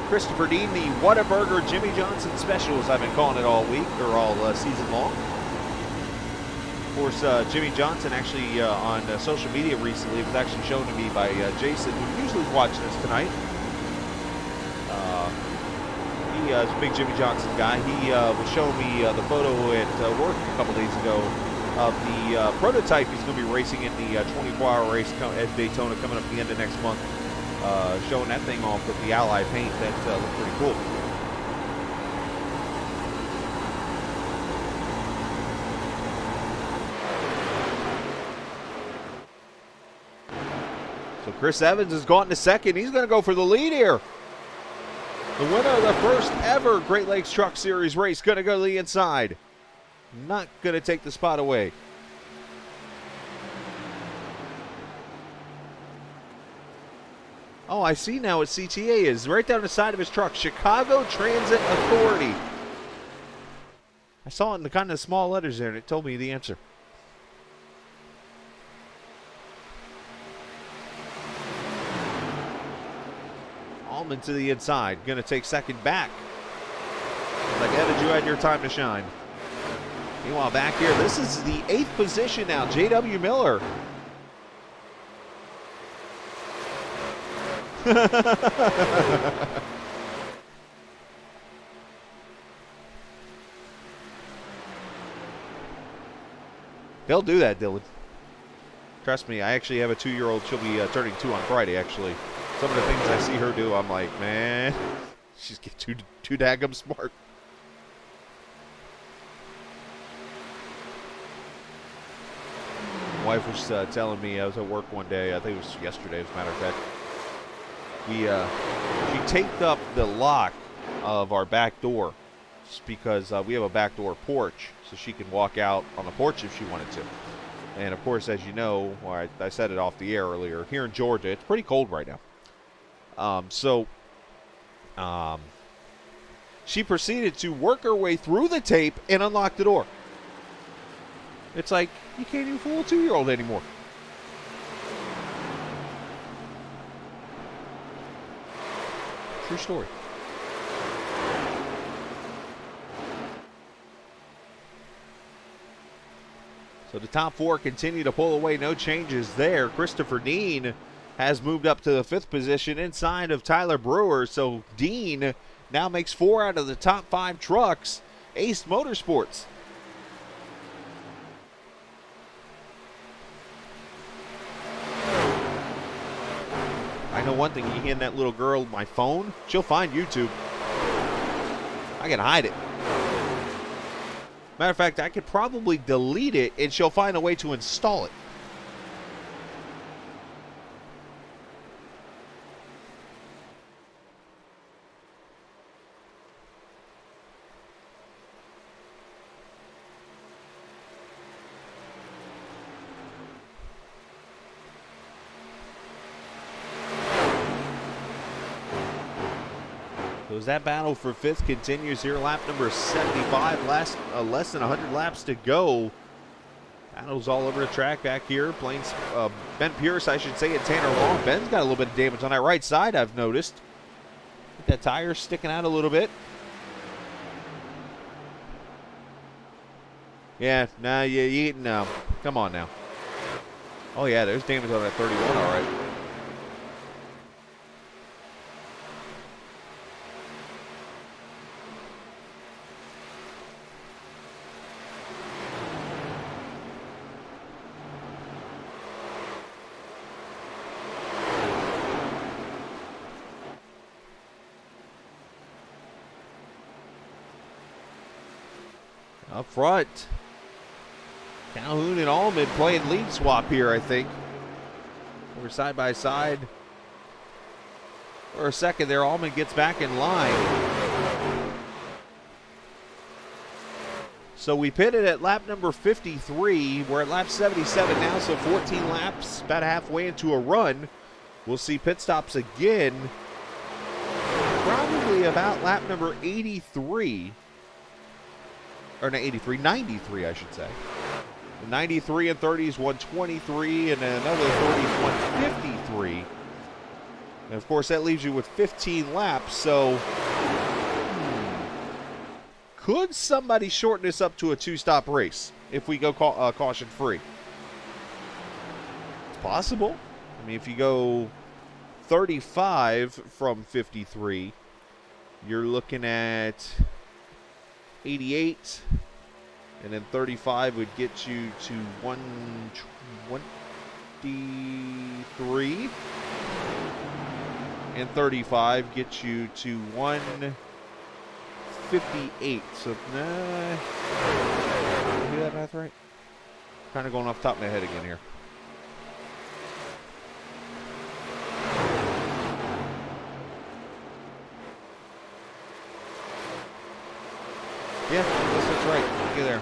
Christopher Dean, the Whataburger Jimmy Johnson specials. I've been calling it all week, or all season long. Of course, Jimmy Johnson actually on social media recently, it was actually shown to me by Jason, who usually watches us tonight. He is a big Jimmy Johnson guy. He was showing me the photo at work a couple days ago of the prototype he's going to be racing in the 24-hour race at Daytona coming up at the end of next month. Showing that thing off with the Ally paint. That looked pretty cool. So Chris Evans has gone to second. He's going to go for the lead here. The winner of the first ever Great Lakes Truck Series race going to go to the inside. Not going to take the spot away. Oh, I see now what CTA is. Right down the side of his truck. Chicago Transit Authority. I saw it in the kind of small letters there, and it told me the answer. Allman to the inside. Going to take second back. Like, Evans, you had your time to shine. Meanwhile, back here, this is the 8th position now. J.W. Miller. They'll do that, Dylan. Trust me, I actually have a 2-year-old. She'll be turning 2 on Friday, actually. Some of the things I see her do, I'm like, man, she's getting too daggum smart. My wife was telling me, I was at work one day, I think it was yesterday, as a matter of fact. She taped up the lock of our back door just because we have a back door porch, so she can walk out on the porch if she wanted to. And of course, as you know, or I said it off the air earlier, here in Georgia, it's pretty cold right now. She proceeded to work her way through the tape and unlock the door. It's like, you can't even fool a 2-year-old anymore. True story. So the top 4 continue to pull away. No changes there. Christopher Dean has moved up to the 5th position inside of Tyler Brewer. So Dean now makes 4 out of the top 5 trucks. Ace Motorsports. I know one thing, you hand that little girl my phone, she'll find YouTube. I can hide it. Matter of fact, I could probably delete it, and she'll find a way to install it. So as that battle for 5th continues here, lap number 75, less than 100 laps to go. Battles all over the track back here. Plains, Ben Pierce, I should say, and Tanner Long. Ben's got a little bit of damage on that right side, I've noticed. That tire sticking out a little bit. Yeah, nah, no. Come on now. Oh yeah, there's damage on that 31, all right. Up front, Calhoun and Allman playing lead swap here, I think. We're side by side. For a second there, Allman gets back in line. So we pitted at lap number 53. We're at lap 77 now, so 14 laps, about halfway into a run. We'll see pit stops again, probably about lap number 83. Or not 83, 93, I should say. 93 and 30 is 123, and another 30 is 153. And of course, that leaves you with 15 laps. So, could somebody shorten this up to a 2-stop race if we go caution free? It's possible. I mean, if you go 35 from 53, you're looking at 88, and then 35 would get you to 123, and 35 gets you to 158. So, did I do that math right? Kind of going off the top of my head again here. Yeah, that's right. Look at there.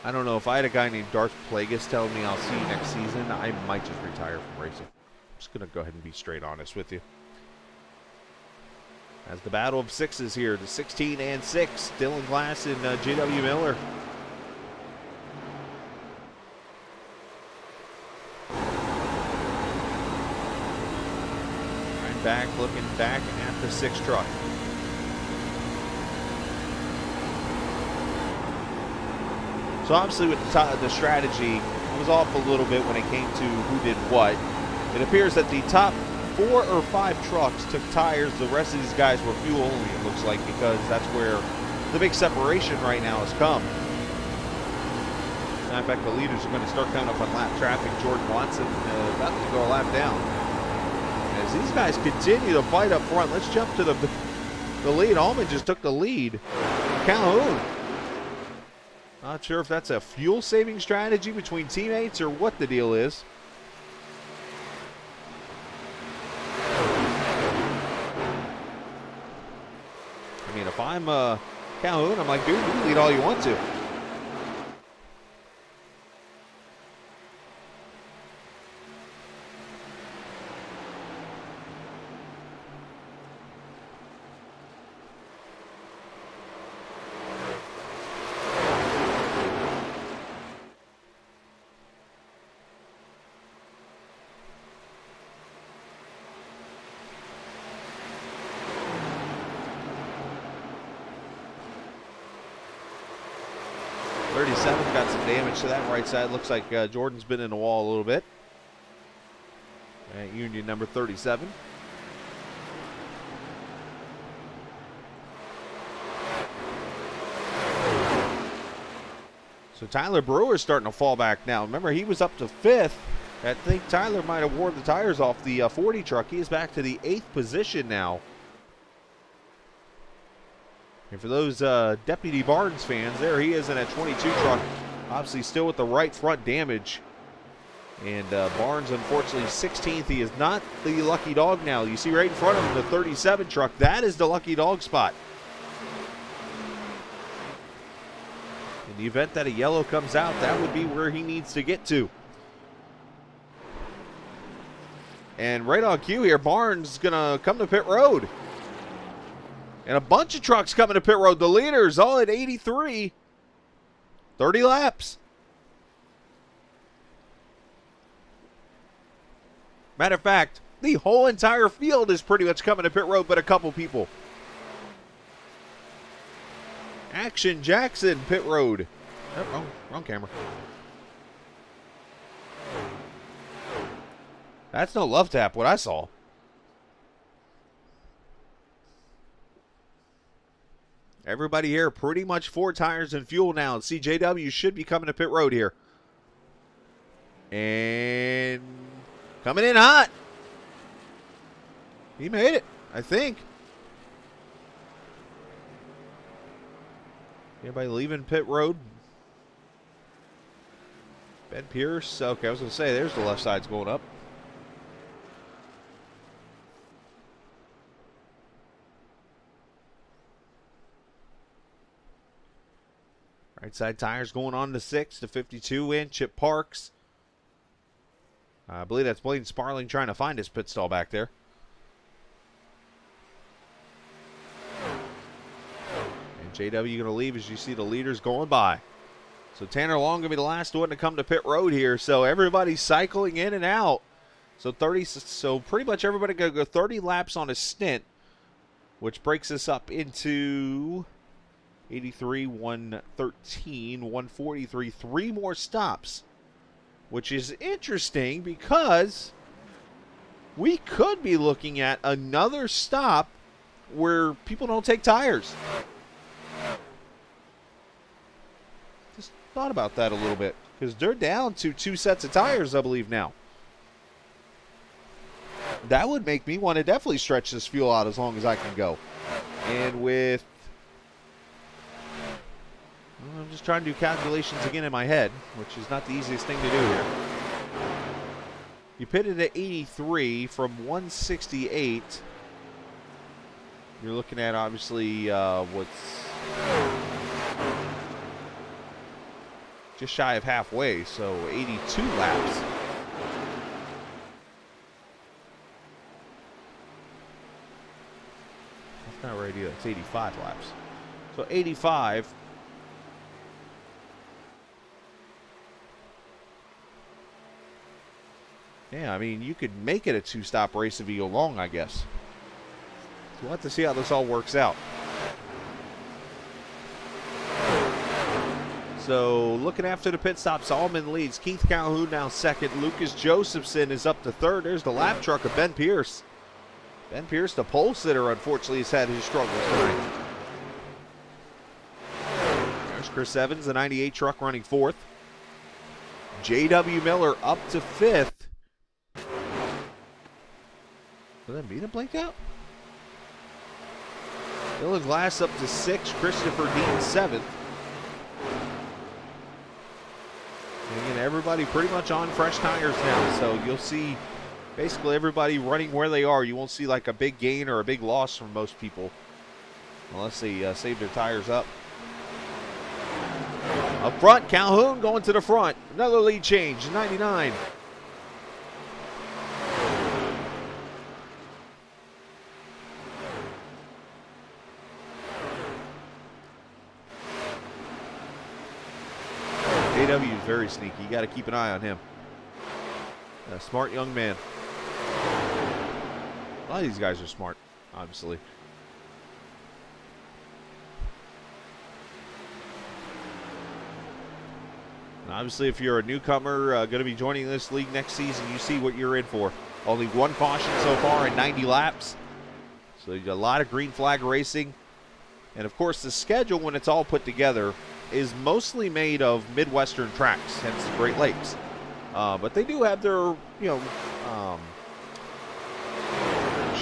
I don't know. If I had a guy named Darth Plagueis telling me I'll see you next season, I might just retire from racing. I'm just going to go ahead and be straight honest with you. As the battle of sixes here, the 16 and 6, Dylan Glass and J.W. Miller. Back, looking back at the 6 truck. So obviously with the strategy, it was off a little bit when it came to who did what. It appears that the top 4 or 5 trucks took tires. The rest of these guys were fuel only, it looks like, because that's where the big separation right now has come. Matter of fact, the leaders are going to start coming up on lap traffic. Jordan Watson about to go a lap down. As these guys continue to fight up front, let's jump to the lead. Allman just took the lead. Calhoun. Not sure if that's a fuel-saving strategy between teammates or what the deal is. I mean, if I'm Calhoun, I'm like, dude, you can lead all you want to. Got some damage to that right side. Looks like Jordan's been in the wall a little bit. At Union number 37. So Tyler Brewer's starting to fall back now. Remember, he was up to 5th I think Tyler might have worn the tires off the 40 truck. He is back to the 8th position now. And for those Deputy Barnes fans, there he is in that 22 truck. Obviously still with the right front damage. And Barnes, unfortunately, 16th. He is not the lucky dog now. You see right in front of him the 37 truck. That is the lucky dog spot. In the event that a yellow comes out, that would be where he needs to get to. And right on cue here, Barnes is going to come to pit road. And a bunch of trucks coming to pit road. The leaders all at 83. 30 laps. Matter of fact, the whole entire field is pretty much coming to pit road, but a couple people. Action Jackson, pit road. Oh, wrong camera. That's no love tap, what I saw. Everybody here pretty much 4 tires and fuel now. CJW should be coming to pit road here. And coming in hot. He made it, I think. Anybody leaving pit road? Ben Pierce. Okay, I was going to say, there's the left side's going up. Right side tires going on to 6 to 52 in. Chip Parks. I believe that's Blaine Sparling trying to find his pit stall back there. And JW going to leave as you see the leaders going by. So Tanner Long going to be the last one to come to pit road here. So everybody's cycling in and out. So pretty much everybody going to go 30 laps on a stint, which breaks us up into 83, 113, 143, 3 more stops, which is interesting because we could be looking at another stop where people don't take tires. Just thought about that a little bit because they're down to 2 sets of tires, I believe, now. That would make me want to definitely stretch this fuel out as long as I can go. And with I'm just trying to do calculations again in my head, which is not the easiest thing to do here. You pitted at 83 from 168. You're looking at, obviously, what's just shy of halfway, so 82 laps. That's not right either. It's 85 laps. So 85. Yeah, I mean, you could make it a 2-stop race if you go long, I guess. So we'll have to see how this all works out. So looking after the pit stop, Solomon leads. Keith Calhoun now second. Lucas Josephson is up to third. There's the lap truck of Ben Pierce. Ben Pierce, the pole sitter, unfortunately, has had his struggles tonight. There's Chris Evans, the 98 truck, running fourth. J.W. Miller up to fifth. Did that mean it blinked out? Dylan Glass up to 6th. Christopher Dean 7th. And again, everybody pretty much on fresh tires now. So you'll see basically everybody running where they are. You won't see like a big gain or a big loss from most people. Unless they save their tires up. Up front, Calhoun going to the front. Another lead change, 99. JW is very sneaky. You got to keep an eye on him. A smart young man. A lot of these guys are smart, obviously. And obviously, if you're a newcomer going to be joining this league next season, you see what you're in for. Only 1 caution so far in 90 laps. So you got a lot of green flag racing. And of course, the schedule, when it's all put together, is mostly made of Midwestern tracks, hence the Great Lakes. But they do have their,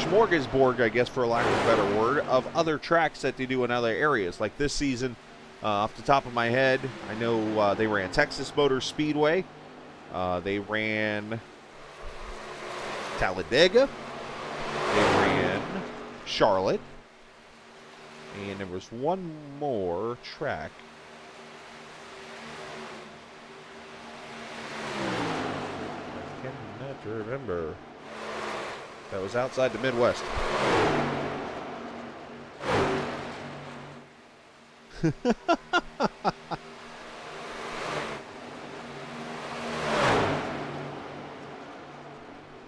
smorgasbord, I guess, for lack of a better word, of other tracks that they do in other areas. Like this season, off the top of my head, I know they ran Texas Motor Speedway. They ran Talladega. They ran Charlotte. And there was one more track. I cannot remember. That was outside the Midwest.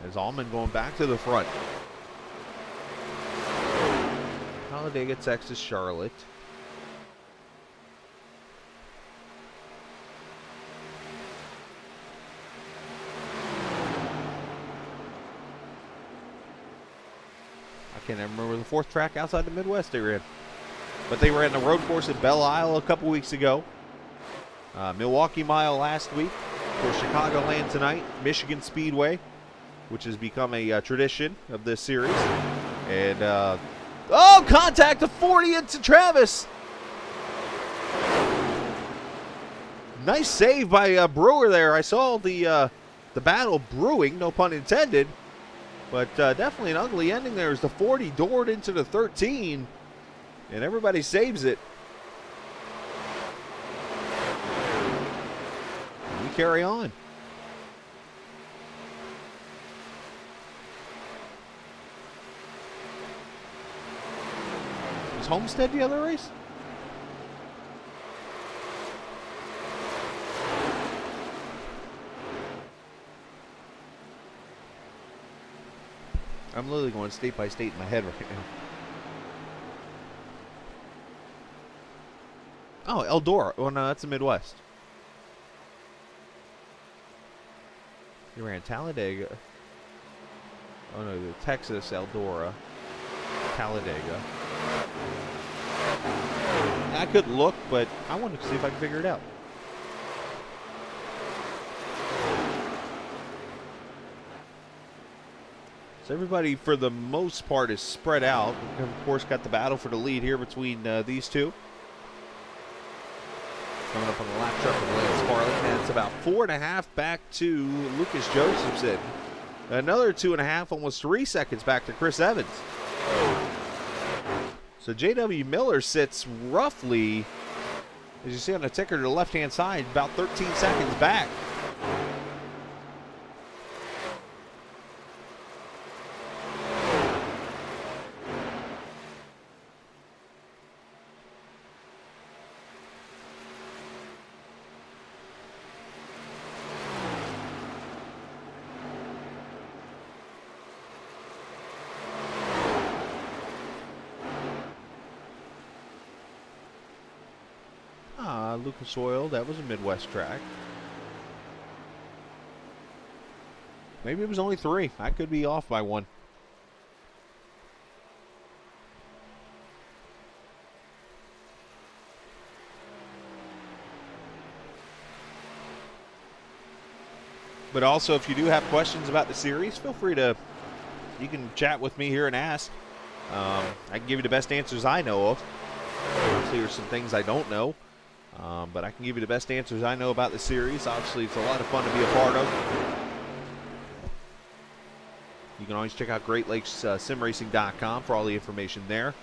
As Allman going back to the front. Talladega, Texas, Charlotte. I can't even remember the fourth track outside the Midwest they ran. But they ran the road course at Belle Isle a couple weeks ago. Milwaukee Mile last week. Of course, Chicagoland tonight. Michigan Speedway, which has become a tradition of this series. And, contact of 40 into Travis. Nice save by Brewer there. I saw the battle brewing, no pun intended. But definitely an ugly ending there as the 40 doored into the 13. And everybody saves it. And we carry on. Was Homestead the other race? I'm literally going state by state in my head right now. Oh, Eldora. Oh, no, that's the Midwest. You ran Talladega. Oh, no, the Texas, Eldora, Talladega. I could look, but I wanted to see if I could figure it out. So everybody, for the most part, is spread out. Of course, got the battle for the lead here between these two. Coming up on the lap truck of Lance Sparlett. And it's about 4.5 back to Lucas Josephson. Another 2.5, almost 3 seconds back to Chris Evans. So J.W. Miller sits roughly, as you see on the ticker to the left-hand side, about 13 seconds back. Lucas Oil, that was a Midwest track. Maybe it was only 3. I could be off by 1. But also, if you do have questions about the series, feel free to, you can chat with me here and ask. I can give you the best answers I know of. Obviously, there's some things I don't know. But I can give you the best answers I know about the series. Obviously, it's a lot of fun to be a part of. You can always check out GreatLakesSimRacing.com for all the information there.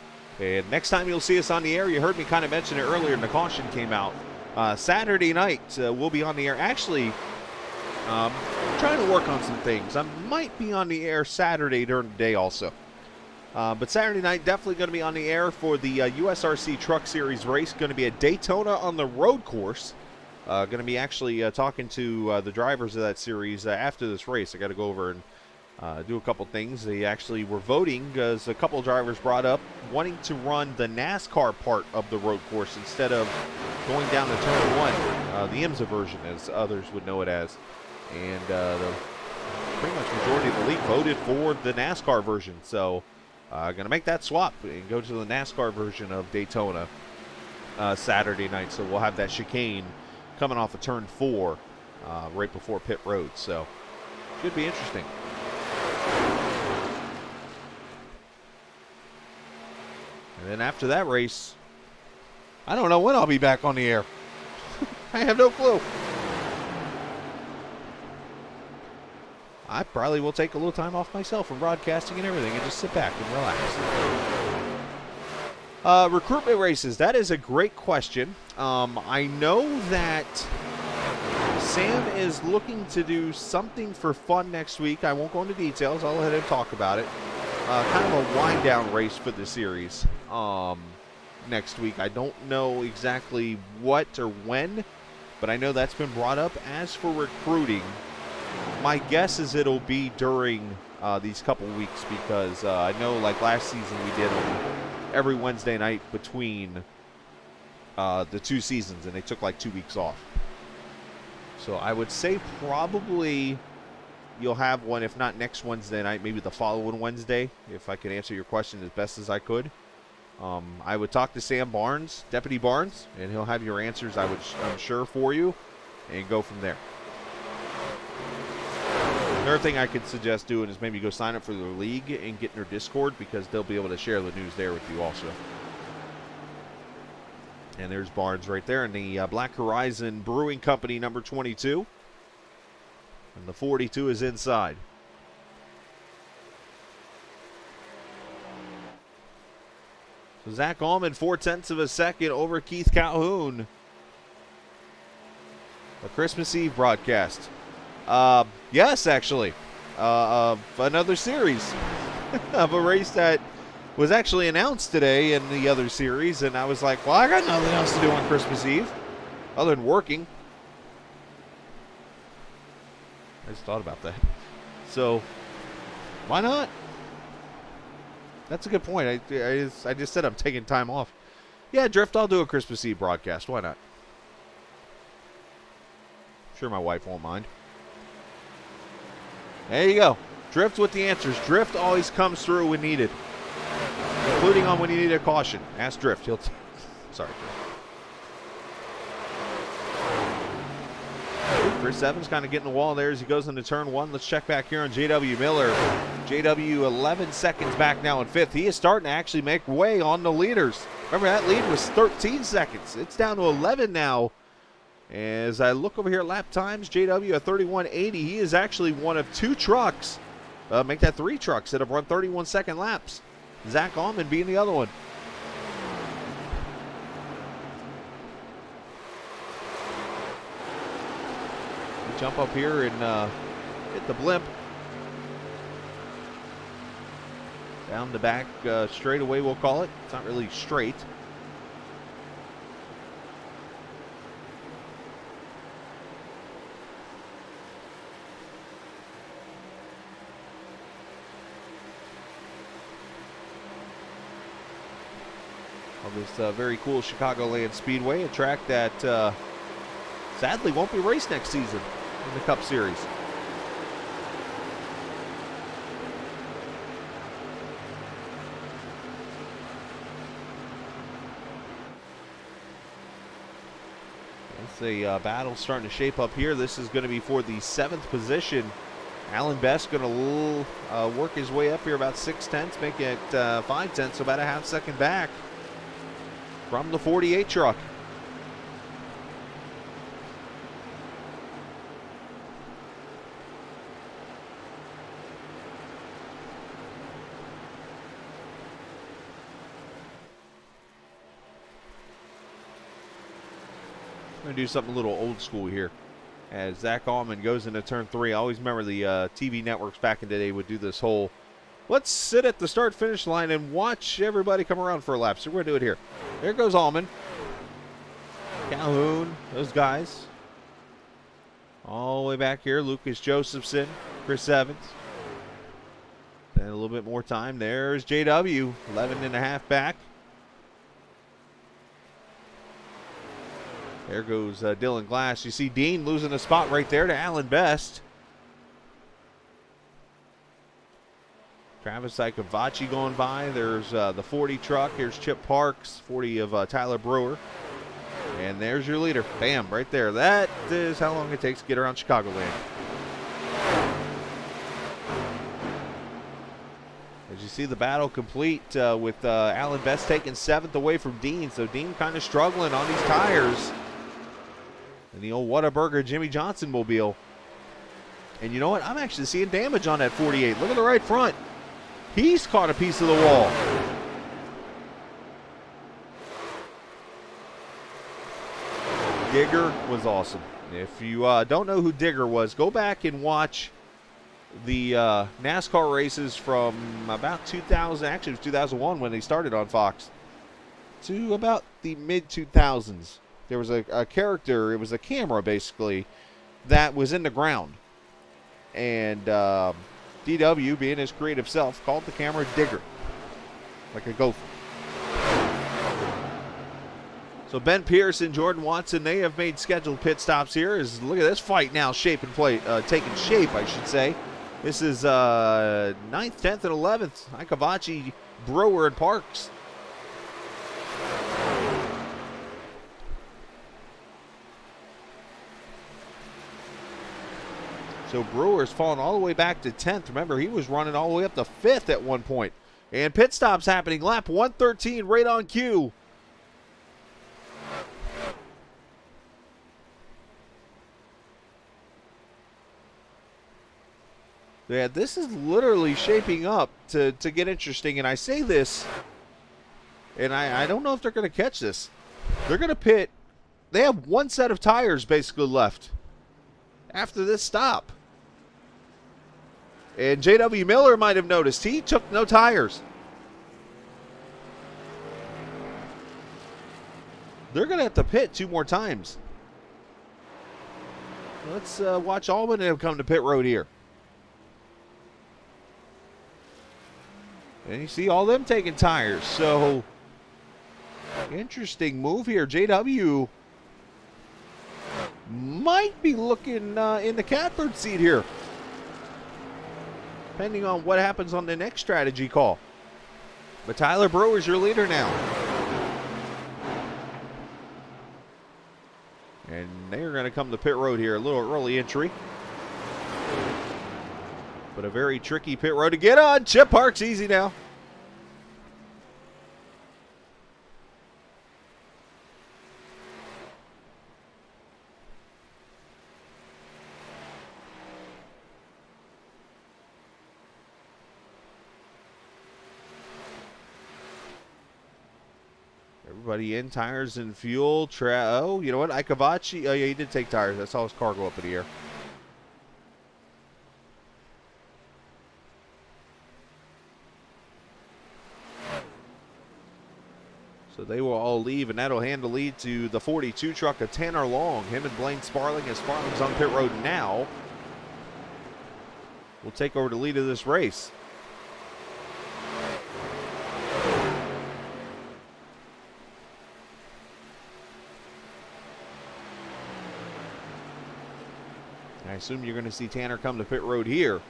And next time you'll see us on the air, you heard me kind of mention it earlier, and the caution came out. Saturday night, we'll be on the air. Actually, I'm trying to work on some things. I might be on the air Saturday during the day also. But Saturday night, definitely going to be on the air for the USRC Truck Series race. Going to be at Daytona on the road course. Going to be actually talking to the drivers of that series after this race. I got to go over and do a couple things. They actually were voting because a couple of drivers brought up wanting to run the NASCAR part of the road course instead of going down to Turn 1, the IMSA version, as others would know it as. And the pretty much majority of the league voted for the NASCAR version. So going to make that swap and go to the NASCAR version of Daytona Saturday night. So we'll have that chicane coming off of Turn 4 right before pit road. So should be interesting. And then after that race, I don't know when I'll be back on the air. I have no clue. I probably will take a little time off myself from broadcasting and everything and just sit back and relax. Recruitment races, that is a great question. I know that Sam is looking to do something for fun next week. I won't go into details. I'll let him talk about it. Kind of a wind-down race for the series next week. I don't know exactly what or when, but I know that's been brought up. As for recruiting, my guess is it'll be during these couple weeks, because I know like last season we did them every Wednesday night between the 2 seasons, and they took like 2 weeks off. So I would say probably you'll have one, if not next Wednesday night, maybe the following Wednesday, if I can answer your question as best as I could. I would talk to Sam Barnes, Deputy Barnes, and he'll have your answers, I'm sure, for you, and go from there. Another thing I could suggest doing is maybe go sign up for their league and get in their Discord, because they'll be able to share the news there with you also. And there's Barnes right there in the Black Horizon Brewing Company number 22. And the 42 is inside. So Zach Allman, 0.4 of a second over Keith Calhoun. A Christmas Eve broadcast. Yes, actually. Another series of a race that was actually announced today in the other series, and I was like, well, I got nothing else to do on Christmas Eve other than working. I just thought about that. So, why not? That's a good point. I just said I'm taking time off. Yeah, Drift, I'll do a Christmas Eve broadcast. Why not? I'm sure my wife won't mind. There you go. Drift with the answers. Drift always comes through when needed, including on when you need a caution. Ask Drift. Sorry, Drift. Chris Evans kind of getting the wall there as he goes into turn 1. Let's check back here on J.W. Miller. J.W. 11 seconds back now in 5th. He is starting to actually make way on the leaders. Remember, that lead was 13 seconds. It's down to 11 now. As I look over here at lap times, J.W. at 31.80. He is actually one of 2 trucks, make that 3 trucks that have run 31-second laps. Zach Allman being the other one. We jump up here and hit the blimp. Down the back straightaway, we'll call it. It's not really straight. On this very cool Chicagoland Speedway, a track that sadly won't be raced next season in the Cup Series. It's a battle starting to shape up here. This is going to be for the 7th position. Alan Best going to work his way up here about 0.6, making it 0.5, so about a half second back from the 48 truck. I'm going to do something a little old school here. As Zach Allman goes into turn 3, I always remember the TV networks back in the day would do this whole, let's sit at the start-finish line and watch everybody come around for a lap. So we're going to do it here. There goes Allman. Calhoun, those guys. All the way back here, Lucas Josephson, Chris Evans. Then a little bit more time. There's JW, 11.5 back. There goes Dylan Glass. You see Dean losing a spot right there to Alan Best. Travis Ikavachi going by. There's the 40 truck. Here's Chip Parks, 40 of Tyler Brewer. And there's your leader. Bam, right there. That is how long it takes to get around Chicagoland. As you see the battle complete with Alan Best taking 7th away from Dean. So Dean kind of struggling on these tires. And the old Whataburger Jimmy Johnson mobile. And you know what? I'm actually seeing damage on that 48. Look at the right front. He's caught a piece of the wall. Digger was awesome. If you don't know who Digger was, go back and watch the NASCAR races from about 2000, actually it was 2001 when they started on Fox, to about the mid-2000s. There was a character, it was a camera basically, that was in the ground. And DW, being his creative self, called the camera Digger, like a gopher. So Ben Pierce and Jordan Watson, they have made scheduled pit stops here. Look at this fight now taking shape, I should say. This is 9th, 10th, and 11th. Ikavachi, Brewer, and Parks. So Brewer's fallen all the way back to 10th. Remember, he was running all the way up to 5th at one point. And pit stops happening. Lap 113 right on cue. Yeah, this is literally shaping up to get interesting. And I say this, and I don't know if they're going to catch this. They're going to pit. They have one set of tires basically left after this stop. And J.W. Miller might have noticed. He took no tires. They're going to have to pit 2 more times. Let's watch Allman come to pit road here. And you see all them taking tires. So, interesting move here. JW might be looking in the catbird seat here, depending on what happens on the next strategy call. But Tyler Brewer's your leader now. And they're going to come to pit road here. A little early entry. But a very tricky pit road to get on. Chip Parks easy now. Everybody in, tires and fuel. Oh, you know what? Ikavachi. Oh, yeah, he did take tires. I saw his car go up in the air. So they will all leave, and that'll hand the lead to the 42 truck of Tanner Long. Him and Blaine Sparling, as Sparling's on pit road now, will take over the lead of this race. I assume you're going to see Tanner come to pit road here.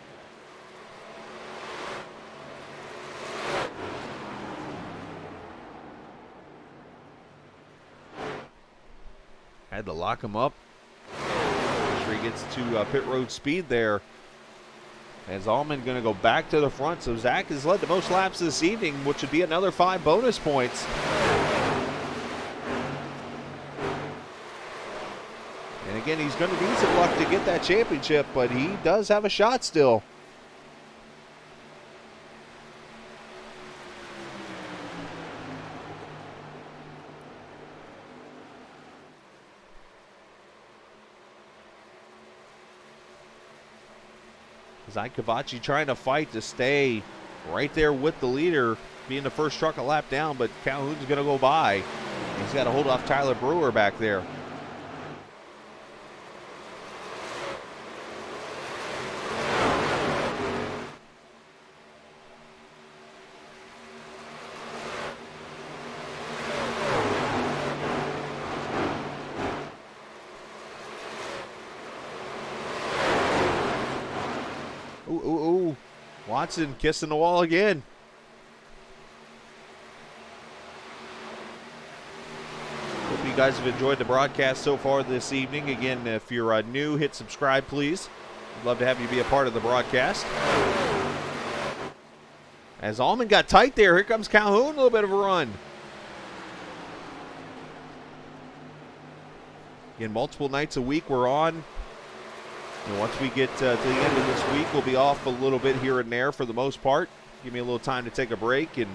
Had to lock him up. Make sure he gets to pit road speed there. As Allman going to go back to the front. So Zach has led the most laps this evening, which would be another 5 bonus points. And again, he's going to need some luck to get that championship, but he does have a shot still. Ikavachi trying to fight to stay right there with the leader, being the first truck a lap down, but Calhoun's going to go by. He's got to hold off Tyler Brewer back there. Ooh. Watson kissing the wall again. Hoping you guys have enjoyed the broadcast so far this evening. Again, if you're new, hit subscribe, please. I'd love to have you be a part of the broadcast. As Allman got tight there, here comes Calhoun, a little bit of a run. Again, multiple nights a week we're on. And once we get to the end of this week, we'll be off a little bit here and there for the most part. Give me a little time to take a break and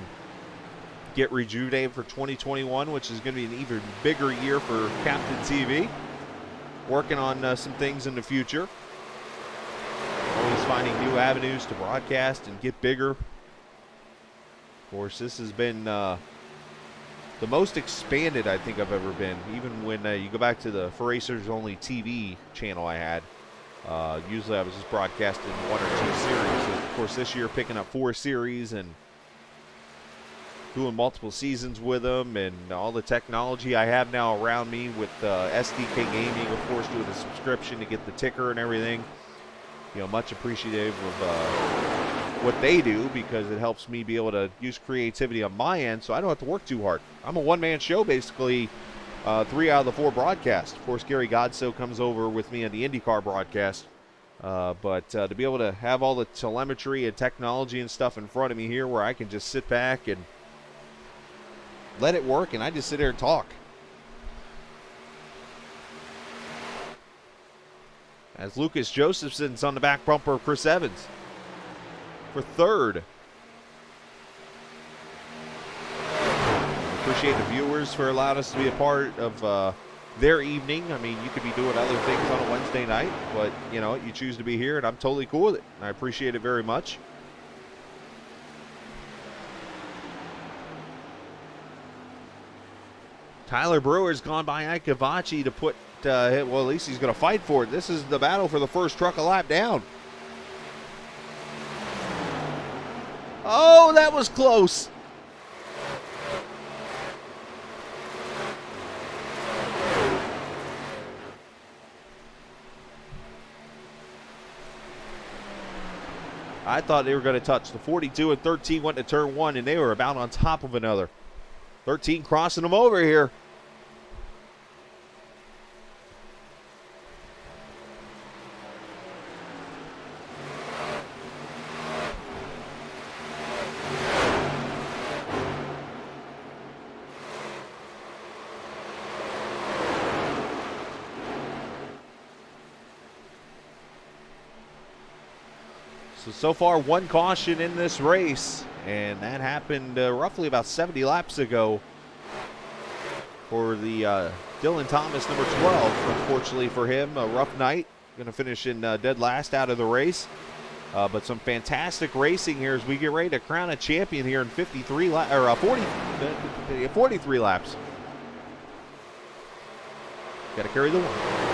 get rejuvenated for 2021, which is going to be an even bigger year for Captain TV. Working on some things in the future. Always finding new avenues to broadcast and get bigger. Of course, this has been the most expanded I think I've ever been. Even when you go back to the For Racers Only TV channel I had. Usually I was just broadcasting 1 or 2 series. So of course, this year picking up 4 series and doing multiple seasons with them, and all the technology I have now around me with SDK Gaming, of course, doing a subscription to get the ticker and everything. You know, much appreciative of what they do, because it helps me be able to use creativity on my end so I don't have to work too hard. I'm a one-man show, basically. 3 out of the 4 broadcasts. Of course, Gary Godso comes over with me on the IndyCar broadcast. But to be able to have all the telemetry and technology and stuff in front of me here where I can just sit back and let it work, and I just sit there and talk. As Lucas Josephson's on the back bumper of Chris Evans for 3rd. Appreciate the viewers for allowing us to be a part of their evening. I mean, you could be doing other things on a Wednesday night, but you know, you choose to be here, and I'm totally cool with it. I appreciate it very much. Tyler Brewer's gone by Ike Avachi to put, well, at least he's going to fight for it. This is the battle for the first truck a lap down. Oh, that was close. I thought they were going to touch. The 42 and 13 went to turn 1, and they were about on top of another. 13 crossing them over here. So far, 1 caution in this race, and that happened roughly about 70 laps ago for the Dylan Thomas, number 12. Unfortunately for him, a rough night. Going to finish in dead last out of the race. But some fantastic racing here as we get ready to crown a champion here in 43 or 43 laps. Got to carry the one.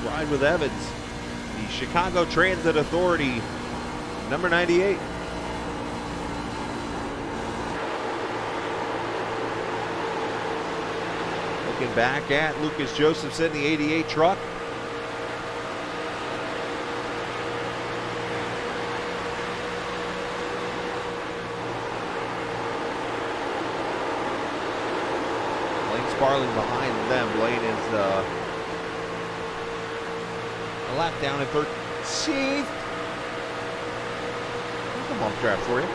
Ride with Evans, the Chicago Transit Authority, number 98. Looking back at Lucas Josephson, the 88 truck. Blaine Sparling behind them. Blaine is a lap down in 13th. Come on, trap for you.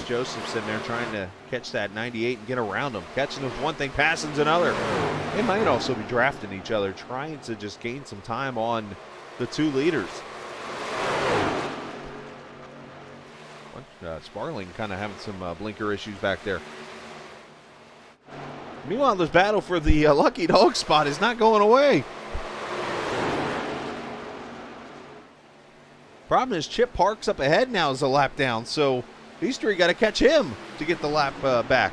Josephson there trying to catch that 98 and get around him. Catching him with one thing, passing's another. They might also be drafting each other, trying to just gain some time on the 2 leaders. Sparling kind of having some blinker issues back there. Meanwhile, this battle for the lucky dog spot is not going away. Problem is Chip Parks up ahead now as a lap down, so These three got to catch him to get the lap back.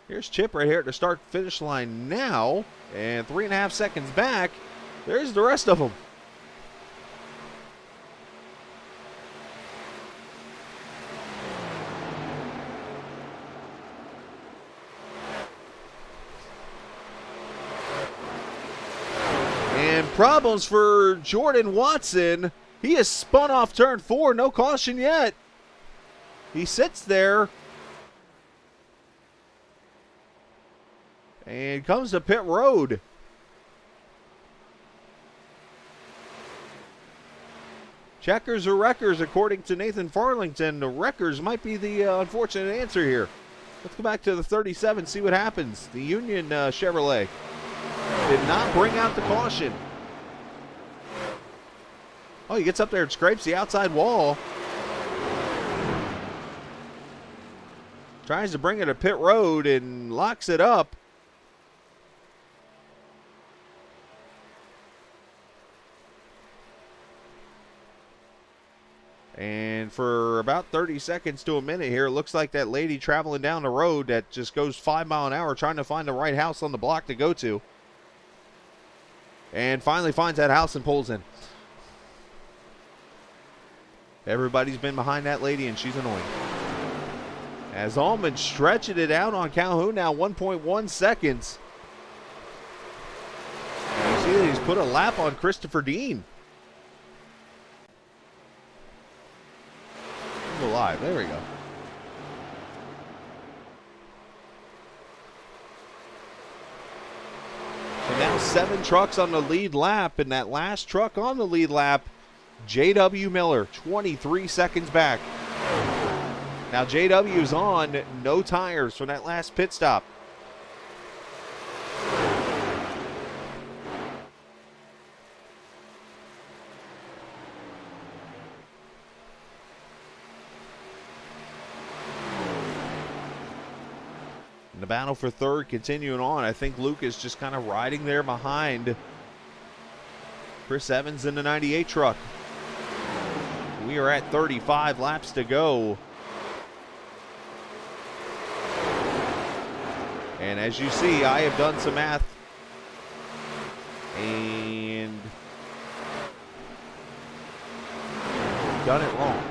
Here's Chip right here at the start-finish line now. And 3.5 seconds back. There's the rest of them. And problems for Jordan Watson. He has spun off turn 4. No caution yet. He sits there. And comes to pit road. Checkers or wreckers, according to Nathan Farlington. The wreckers might be the unfortunate answer here. Let's go back to the 37, see what happens. The Union Chevrolet did not bring out the caution. Oh, he gets up there and scrapes the outside wall. Tries to bring it to pit road and locks it up. And for about 30 seconds to a minute here, it looks like that lady traveling down the road that just goes 5 miles an hour trying to find the right house on the block to go to. And finally finds that house and pulls in. Everybody's been behind that lady and she's annoying. As Allman stretching it out on Calhoun now, 1.1 seconds. And you see that he's put a lap on Christopher Dean. Live. There we go. So now 7 trucks on the lead lap, and that last truck on the lead lap, J.W. Miller, 23 seconds back. Now J.W.'s on no tires from that last pit stop. The battle for third continuing on. I think Luke is just kind of riding there behind Chris Evans in the 98 truck. We are at 35 laps to go. And as you see, I have done some math and done it wrong.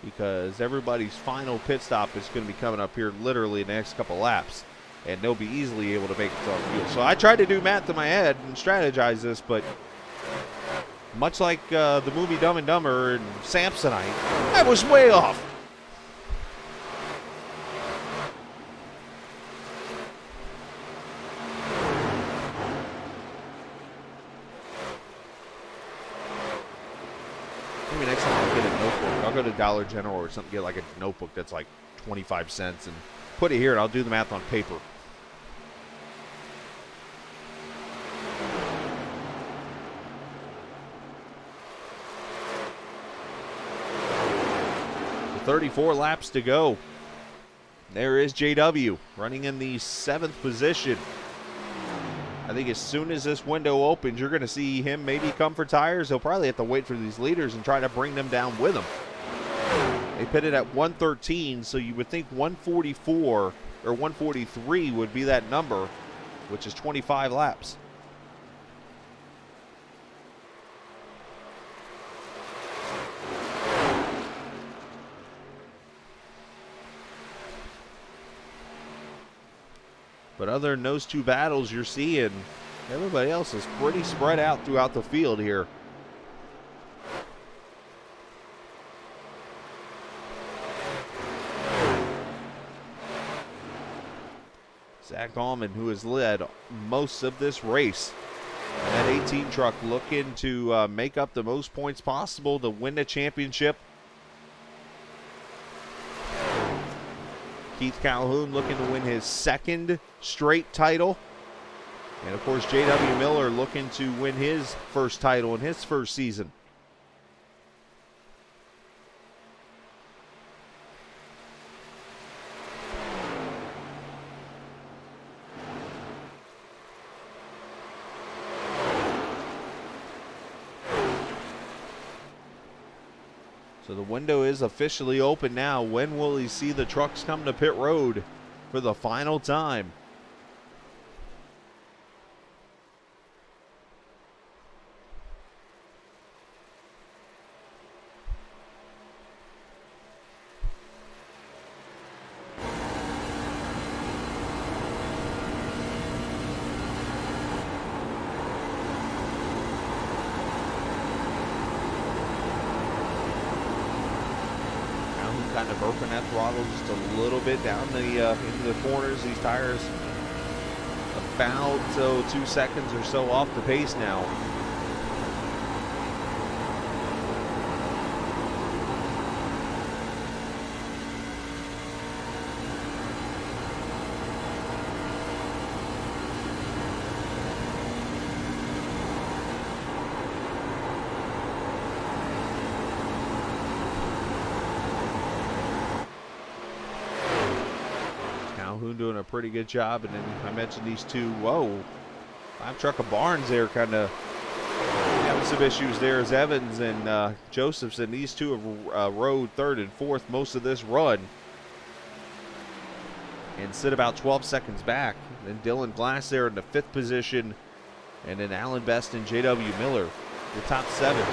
Because everybody's final pit stop is going to be coming up here literally in the next couple laps. And they'll be easily able to make it on fuel. So I tried to do math in my head and strategize this, but much like the movie Dumb and Dumber and Samsonite, I was way off. Maybe next time I'll get a notebook. I'll go to Dollar General or something, get like a notebook that's like 25 cents and put it here and I'll do the math on paper. So 34 laps to go. There is JW running in the 7th position. I think as soon as this window opens, you're going to see him maybe come for tires. He'll probably have to wait for these leaders and try to bring them down with him. They pitted at 113, so you would think 144 or 143 would be that number, which is 25 laps. But other than those two battles you're seeing, everybody else is pretty spread out throughout the field here. Zach Allman, who has led most of this race. That 18 truck looking to make up the most points possible to win the championship. Keith Calhoun looking to win his 2nd straight title. And of course, J.W. Miller looking to win his first title in his first season. So the window is officially open now. When will he see the trucks come to pit road for the final time? Kind of burping that throttle just a little bit down the into the corners. These tires about 2 seconds or so off the pace now. Doing a pretty good job, and then I mentioned these two. Whoa, 5 truck of Barnes there, kind of having some issues there as Evans and Josephson. These two have rode 3rd and 4th most of this run, and sit about 12 seconds back. Then Dylan Glass there in the 5th position, and then Alan Best and J.W. Miller, the top 7.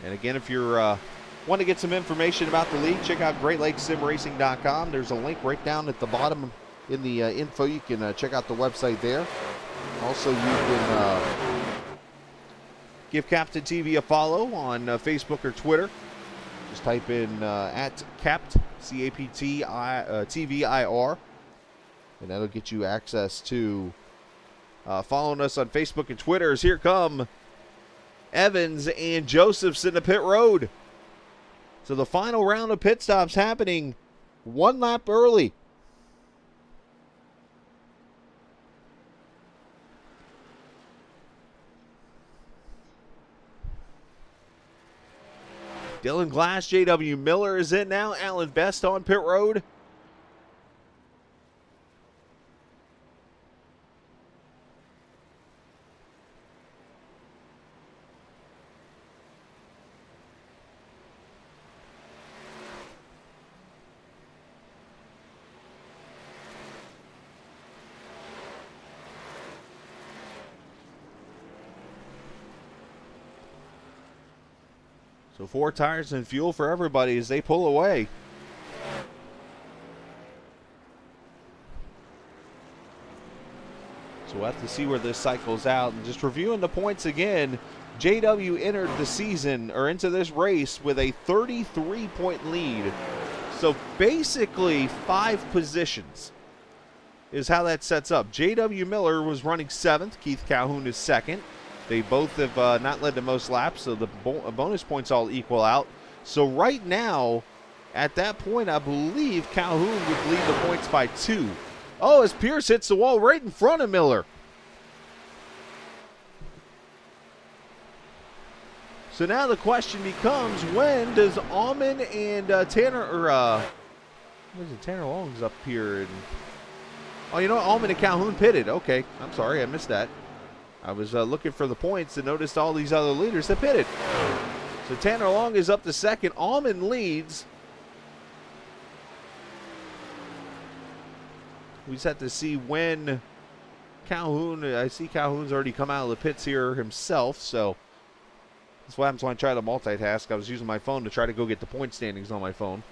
And again, if you want to get some information about the league, check out GreatLakesSimRacing.com. There's a link right down at the bottom in the info. You can check out the website there. Also, you can give Captain TV a follow on Facebook or Twitter. Just type in at Capt, CAPT-TVIR, and that'll get you access to following us on Facebook and Twitter. As here come Evans and Josephson to pit road. So the final round of pit stops happening 1 lap early. Dylan Glass, J.W. Miller is in now. Alan Best on pit road. So 4 tires and fuel for everybody as they pull away. So we'll have to see where this cycles out. And just reviewing the points again, JW entered the season, or into this race, with a 33-point lead. So basically 5 positions is how that sets up. J.W. Miller was running 7th. Keith Calhoun is 2nd. They both have not led the most laps, so the bonus points all equal out. So right now, at that point, I believe Calhoun would lead the points by 2. Oh, as Pierce hits the wall right in front of Miller. So now the question becomes, when does Allman and Tanner, or what is it, Tanner Long's up here? And, oh, you know what? Allman and Calhoun pitted. Okay, I'm sorry, I missed that. I was looking for the points and noticed all these other leaders that pitted. So Tanner Long is up to 2nd. Allman leads. We just have to see when Calhoun, I see Calhoun's already come out of the pits here himself, so that's what happens when I try to multitask. I was using my phone to try to go get the point standings on my phone.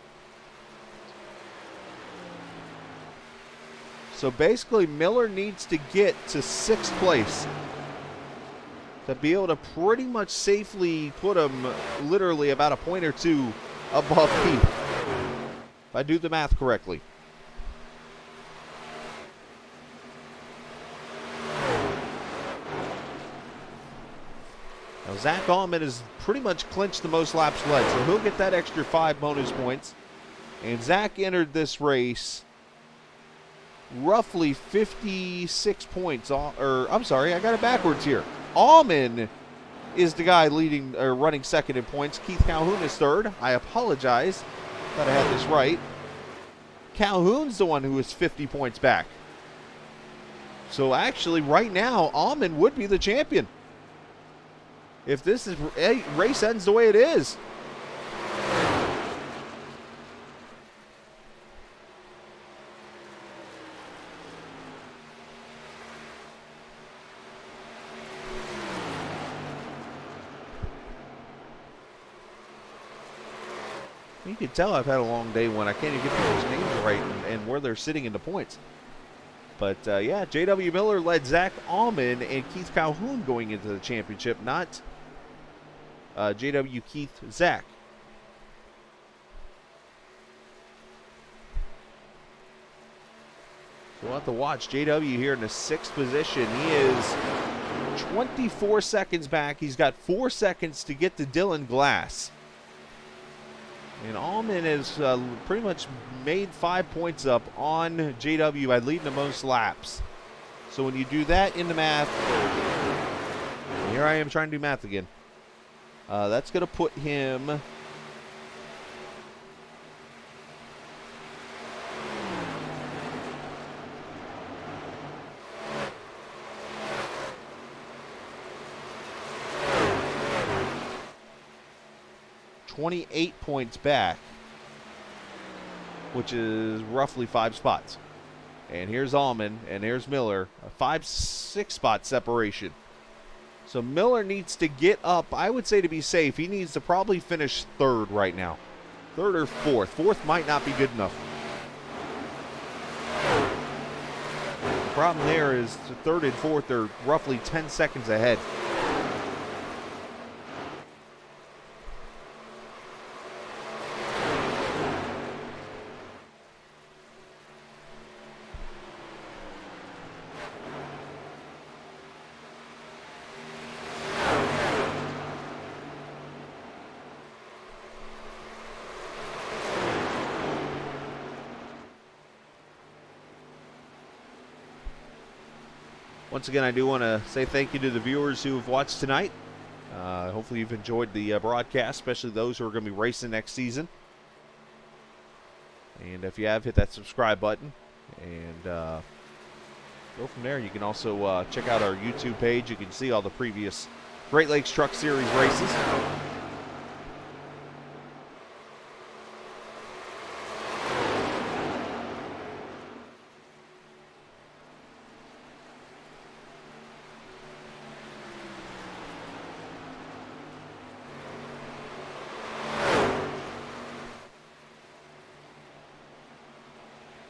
So basically, Miller needs to get to 6th place to be able to pretty much safely put him literally about a point or 2 above Keith, if I do the math correctly. Now, Zach Allman has pretty much clinched the most laps led, so he'll get that extra 5 bonus points. And Zach entered this race roughly 56 points off, or I'm sorry, I got it backwards here. Allman is the guy leading or running 2nd in points. Keith Calhoun is 3rd. I apologize. Thought I had this right. Calhoun's the one who is 50 points back. So actually, right now, Almond would be the champion. If this race ends the way it is. You can tell I've had a long day when I can't even get people's names right and where they're sitting in the points. But, yeah, J.W. Miller led Zach Allman and Keith Calhoun going into the championship, not J.W. Keith Zach. So we'll have to watch J.W. here in the 6th position. He is 24 seconds back. He's got 4 seconds to get to Dylan Glass. And Allman has pretty much made 5 points up on JW by leading the most laps. So when you do that in the math, here I am trying to do math again. That's going to put him $28 points back, which is roughly 5 spots. And here's Allman, and here's Miller, a 5-6 spot separation. So Miller needs to get up. I would say, to be safe, he needs to probably finish 3rd right now. 3rd or 4th. 4th might not be good enough. The problem there is 3rd and 4th are roughly 10 seconds ahead. Once again, I do want to say thank you to the viewers who have watched tonight. Hopefully you've enjoyed the broadcast, especially those who are going to be racing next season. And if you have, hit that subscribe button. And go from there. You can also check out our YouTube page. You can see all the previous Great Lakes Truck Series races.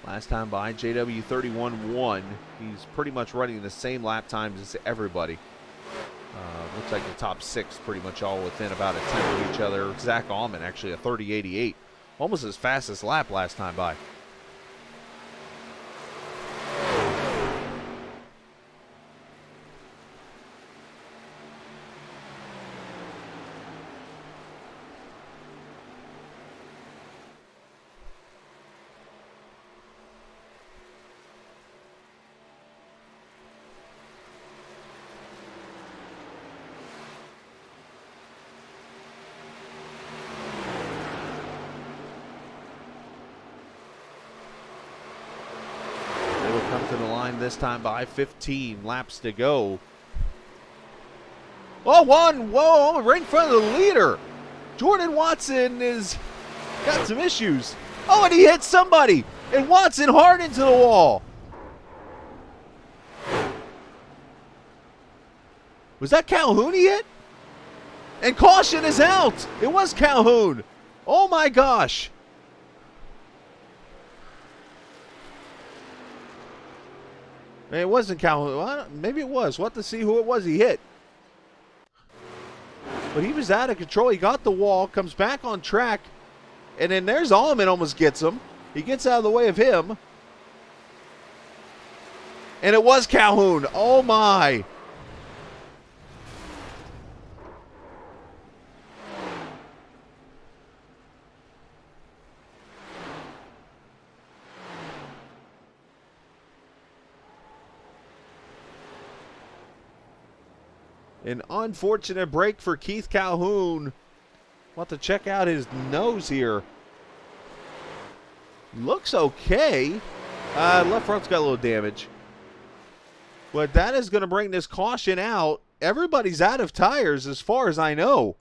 Last time by, JW 31-1. He's pretty much running the same lap times as everybody. Looks like the top 6 pretty much all within about a 10 of each other. Zach Allman actually a 30.88. Almost his fastest lap last time by. Come to the line this time by 15 laps to go. Oh, whoa, right in front of the leader. Jordan Watson is got some issues. Oh, and he hit somebody. And Watson hard into the wall. Was that Calhoun he hit? And caution is out. It was Calhoun. Oh my gosh. It wasn't Calhoun. Well, maybe it was. We'll have to see who it was he hit. But he was out of control. He got the wall, comes back on track, and then there's Allman almost gets him. He gets out of the way of him. And it was Calhoun. Oh, my. An unfortunate break for Keith Calhoun. We'll have to check out his nose here. Looks okay. Left front's got a little damage. But that is going to bring this caution out. Everybody's out of tires as far as I know.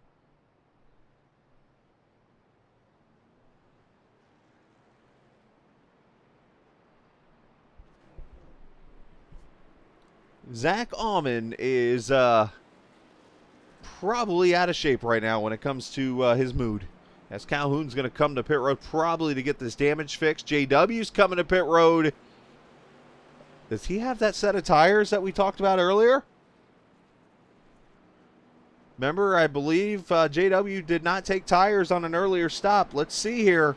Zach Allman is probably out of shape right now when it comes to his mood. As Calhoun's going to come to pit road probably to get this damage fixed. JW's coming to pit road. Does he have that set of tires that we talked about earlier? Remember, I believe JW did not take tires on an earlier stop. Let's see here.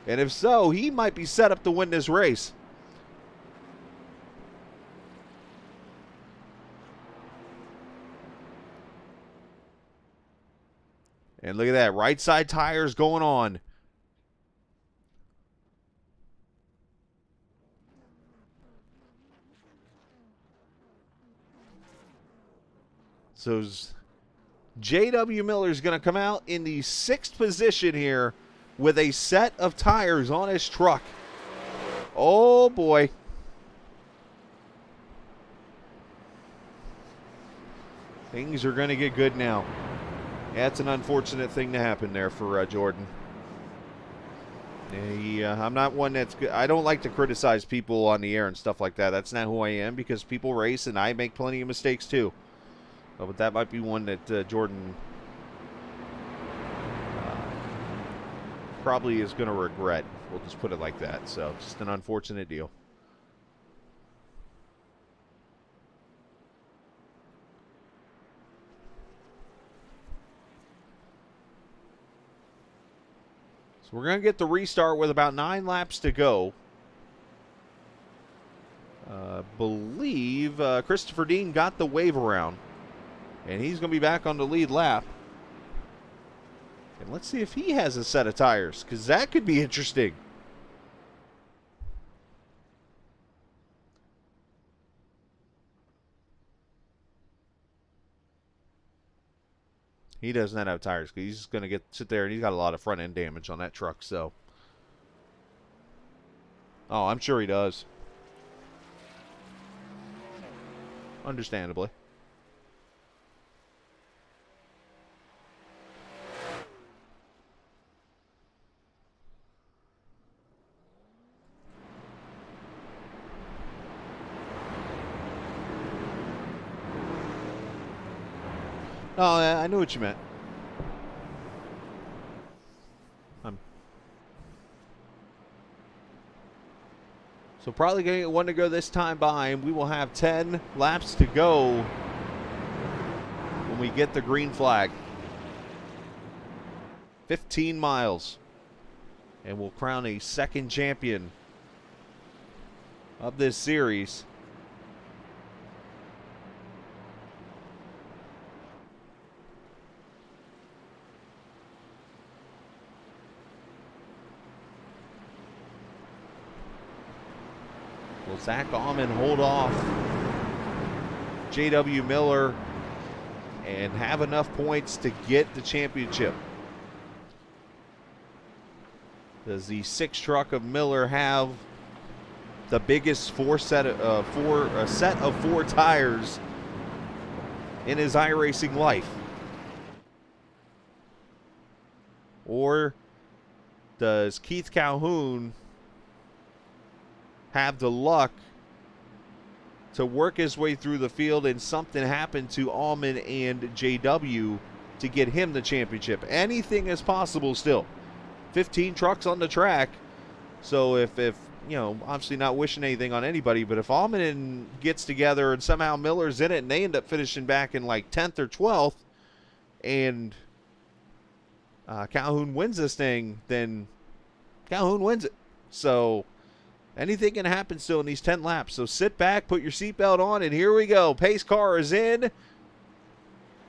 And if so, he might be set up to win this race. And look at that, right side tires going on. So JW Miller is going to come out in the 6th position here with a set of tires on his truck. Oh boy. Things are going to get good now. That's an unfortunate thing to happen there for Jordan. I'm not one that's good. I don't like to criticize people on the air and stuff like that. That's not who I am, because people race and I make plenty of mistakes too. But that might be one that Jordan probably is going to regret. We'll just put it like that. So just an unfortunate deal. So we're going to get the restart with about 9 laps to go. Believe Christopher Dean got the wave around. And he's going to be back on the lead lap. And let's see if he has a set of tires, because that could be interesting. He does not have tires, because he's going to sit there, and he's got a lot of front end damage on that truck. So, oh, I'm sure he does. Understandably. No, I knew what you meant. So probably going to get one to go this time by, and we will have 10 laps to go when we get the green flag. 15 miles. And we'll crown a second champion of this series. Will Zach Allman hold off JW Miller and have enough points to get the championship? Does the 6 truck of Miller have the biggest set of 4 tires in his iRacing life? Or does Keith Calhoun have the luck to work his way through the field and something happen to Allman and JW to get him the championship? Anything is possible still. 15 trucks on the track. So if you know, obviously not wishing anything on anybody, but if Allman gets together and somehow Miller's in it and they end up finishing back in like 10th or 12th and Calhoun wins this thing, then Calhoun wins it. So anything can happen still in these 10 laps. So sit back, put your seatbelt on, and here we go. Pace car is in.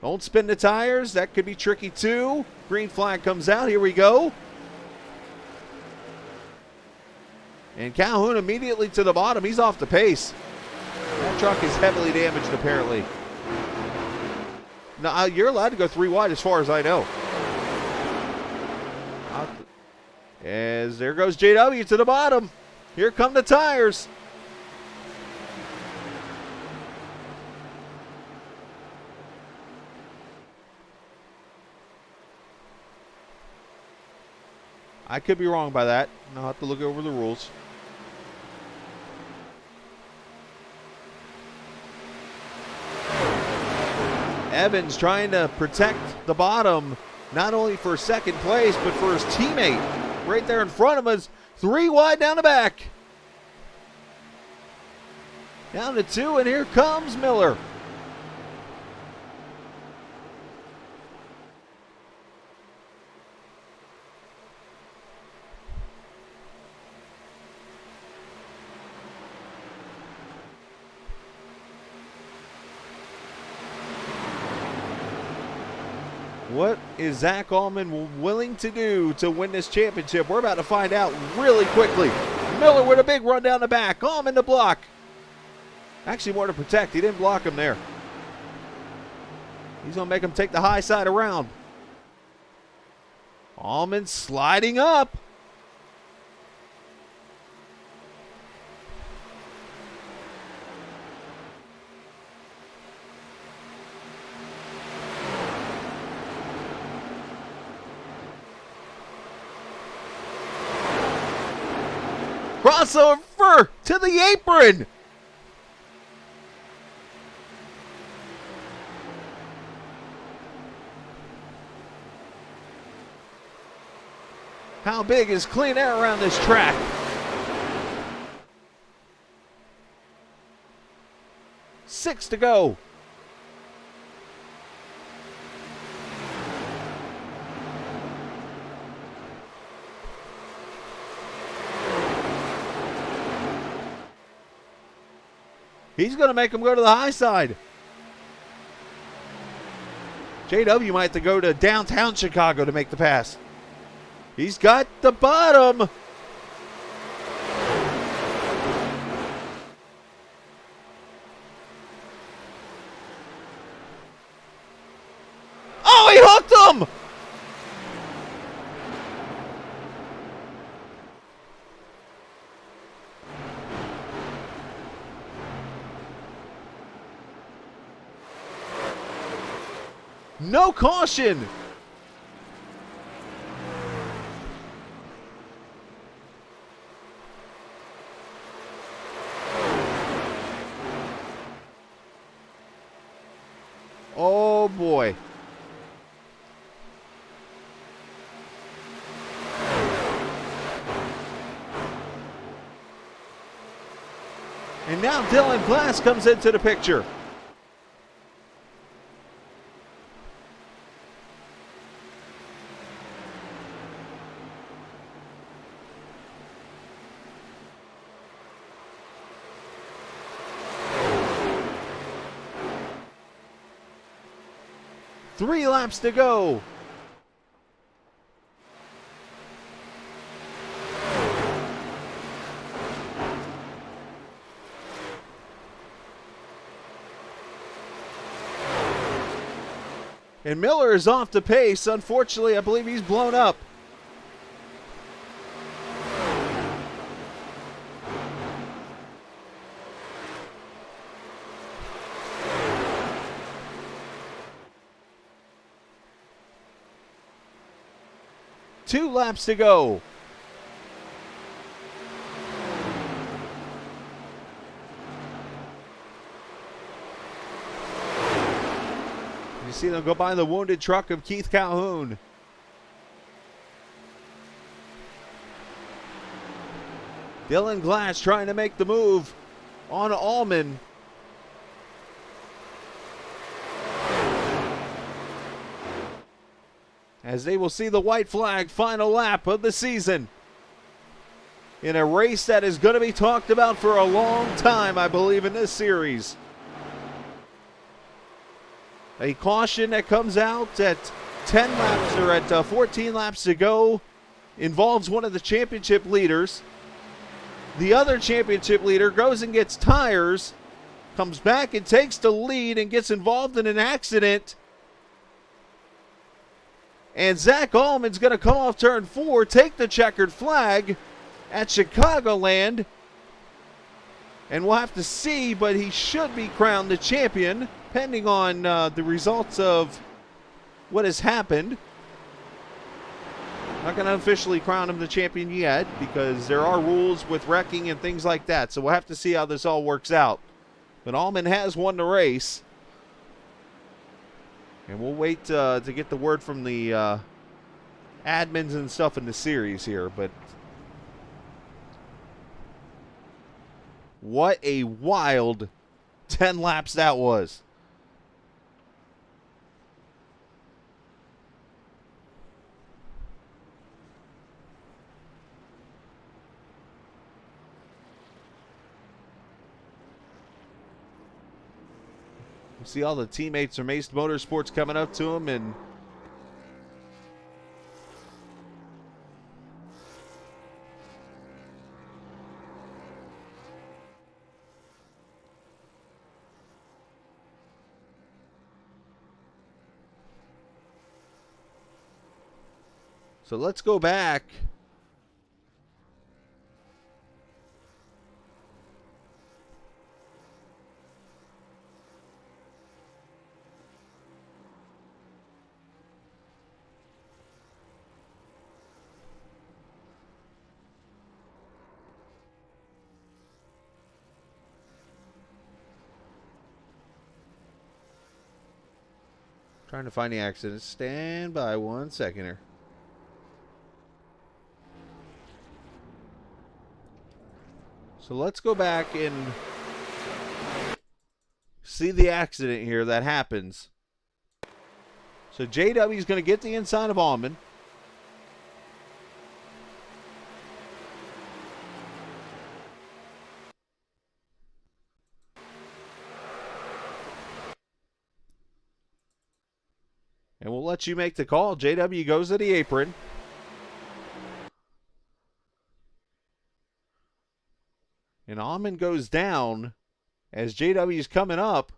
Don't spin the tires. That could be tricky too. Green flag comes out. Here we go. And Calhoun immediately to the bottom. He's off the pace. That truck is heavily damaged apparently. Now, you're allowed to go 3 wide as far as I know. As there goes JW to the bottom. Here come the tires. I could be wrong by that. I'll have to look over the rules. Evans trying to protect the bottom, not only for second place, but for his teammate right there in front of us. 3 wide down the back. Down to 2, and here comes Miller. What is Zach Allman willing to do to win this championship? We're about to find out really quickly. Miller with a big run down the back. Allman to block. Actually more to protect. He didn't block him there. He's going to make him take the high side around. Allman sliding up. Crossover to the apron. How big is clean air around this track? Six to go. He's going to make him go to the high side. JW might have to go to downtown Chicago to make the pass. He's got the bottom. Oh, he hooked him! No caution. Oh boy. And now Dylan Glass comes into the picture. Three laps to go. And Miller is off the pace. Unfortunately, I believe he's blown up. Two laps to go. You see them go by the wounded truck of Keith Calhoun. Dylan Glass trying to make the move on Allman. As they will see the white flag, final lap of the season. In a race that is going to be talked about for a long time, I believe, in this series. A caution that comes out at 10 laps or at 14 laps to go involves one of the championship leaders. The other championship leader goes and gets tires, comes back and takes the lead and gets involved in an accident. And Zach Allman's going to come off turn 4, take the checkered flag at Chicagoland. And we'll have to see, but he should be crowned the champion, depending on the results of what has happened. Not going to officially crown him the champion yet because there are rules with wrecking and things like that. So we'll have to see how this all works out. But Allman has won the race. And we'll wait to get the word from the admins and stuff in the series here. But what a wild 10 laps that was. You see all the teammates from Ace Motorsports coming up to him, and so let's go back. Trying to find the accident. Stand by 1 second here. So let's go back and see the accident here that happens. So JW is going to get the inside of Allman. And we'll let you make the call. JW goes to the apron. And Allman goes down as JW is coming up.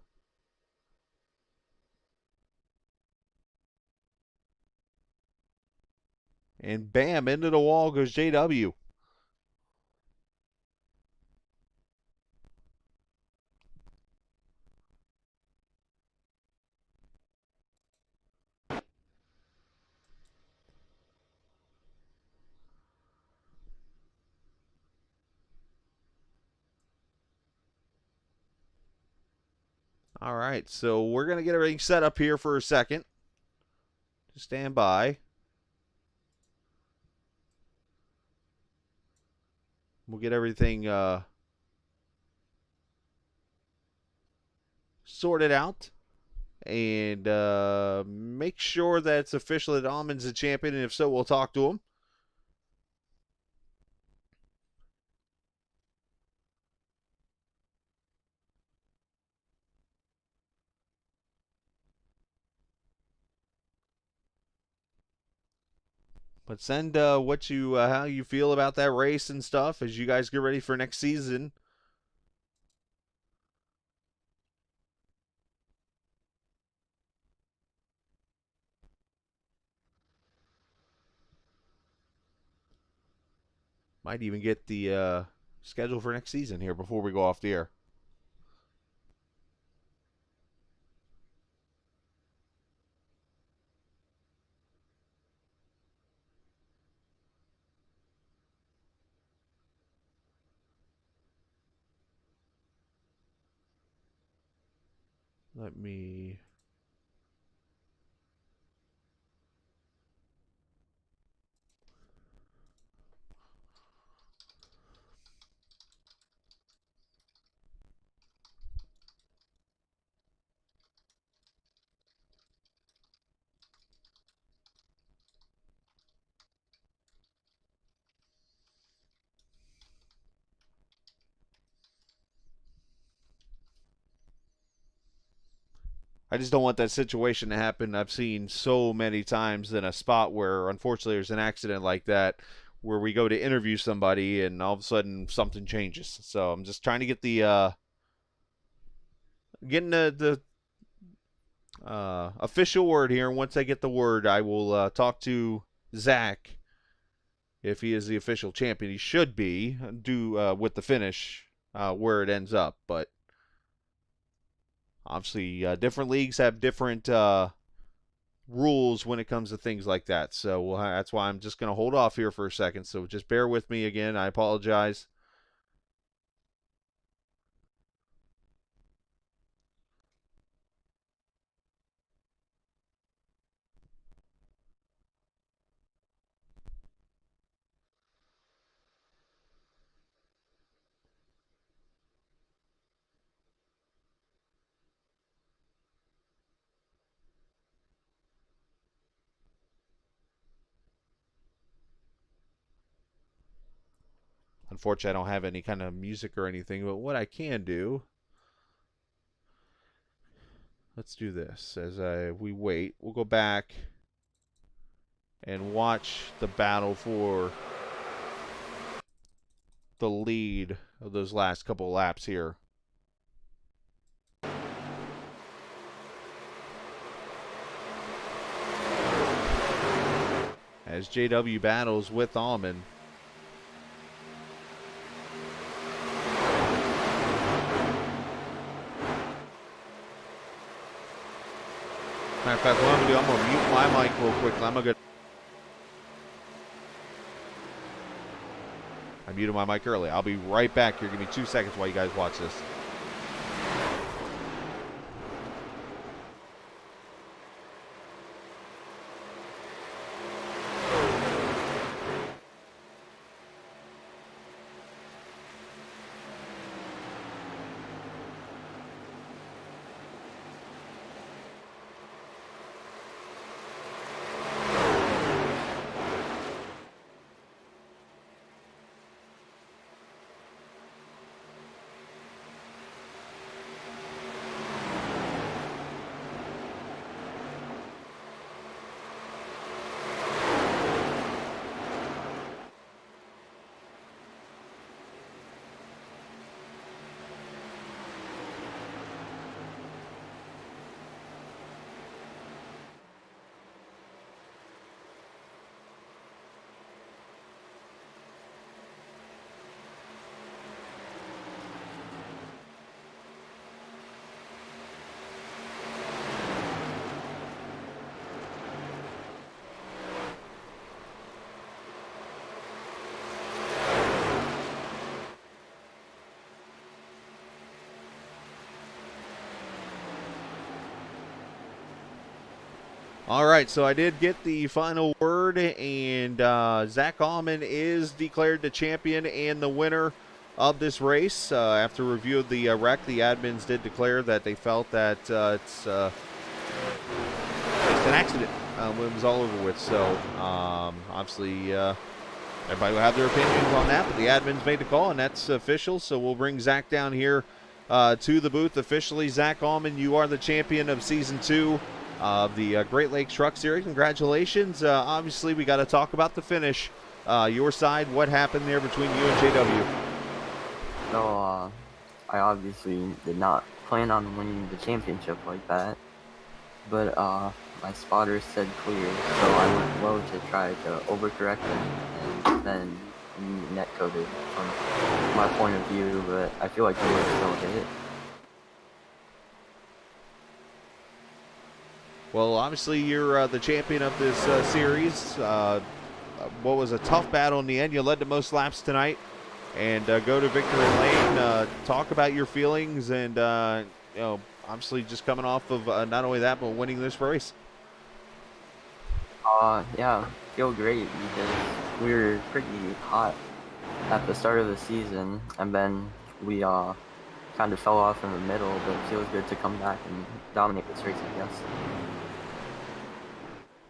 And bam, into the wall goes JW. All right, so we're going to get everything set up here for a second. Just stand by. We'll get everything sorted out and make sure that it's official that Allman's the champion, and if so, we'll talk to him. But send what you how you feel about that race and stuff as you guys get ready for next season. Might even get the schedule for next season here before we go off the air. Let me... I just don't want that situation to happen. I've seen so many times in a spot where, unfortunately, there's an accident like that where we go to interview somebody and all of a sudden something changes. So I'm just trying to get the official word here. And once I get the word, I will talk to Zach. If he is the official champion, he should be with the finish where it ends up, but obviously, different leagues have different rules when it comes to things like that. So that's why I'm just going to hold off here for a second. So just bear with me again. I apologize. Unfortunately, I don't have any kind of music or anything, but what I can do, let's do this. As we wait, we'll go back and watch the battle for the lead of those last couple of laps here. As JW battles with Almond. Matter of fact, what I'm going to do, I'm going to mute my mic real quick. I muted my mic early. I'll be right back here. Give me 2 seconds while you guys watch this. All right, so I did get the final word, and Zach Allman is declared the champion and the winner of this race. After review of the wreck, the admins did declare that they felt that it's an accident when it was all over with. So obviously everybody will have their opinions on that, but the admins made the call, and that's official. So we'll bring Zach down here to the booth officially. Zach Allman, you are the champion of Season 2 of the Great Lakes Truck Series. Congratulations. Obviously, we got to talk about the finish. Your side, what happened there between you and JW? No, I obviously did not plan on winning the championship like that, but my spotter said clear, so I went low to try to overcorrect him, and then he net coded from my point of view, but I feel like he would still hit it. Well, obviously, you're the champion of this series. What was a tough battle in the end. You led the most laps tonight. And go to victory lane. Talk about your feelings and, obviously just coming off of not only that, but winning this race. Yeah, feel great because we were pretty hot at the start of the season, and then we kind of fell off in the middle, but it feels good to come back and dominate this race, I guess.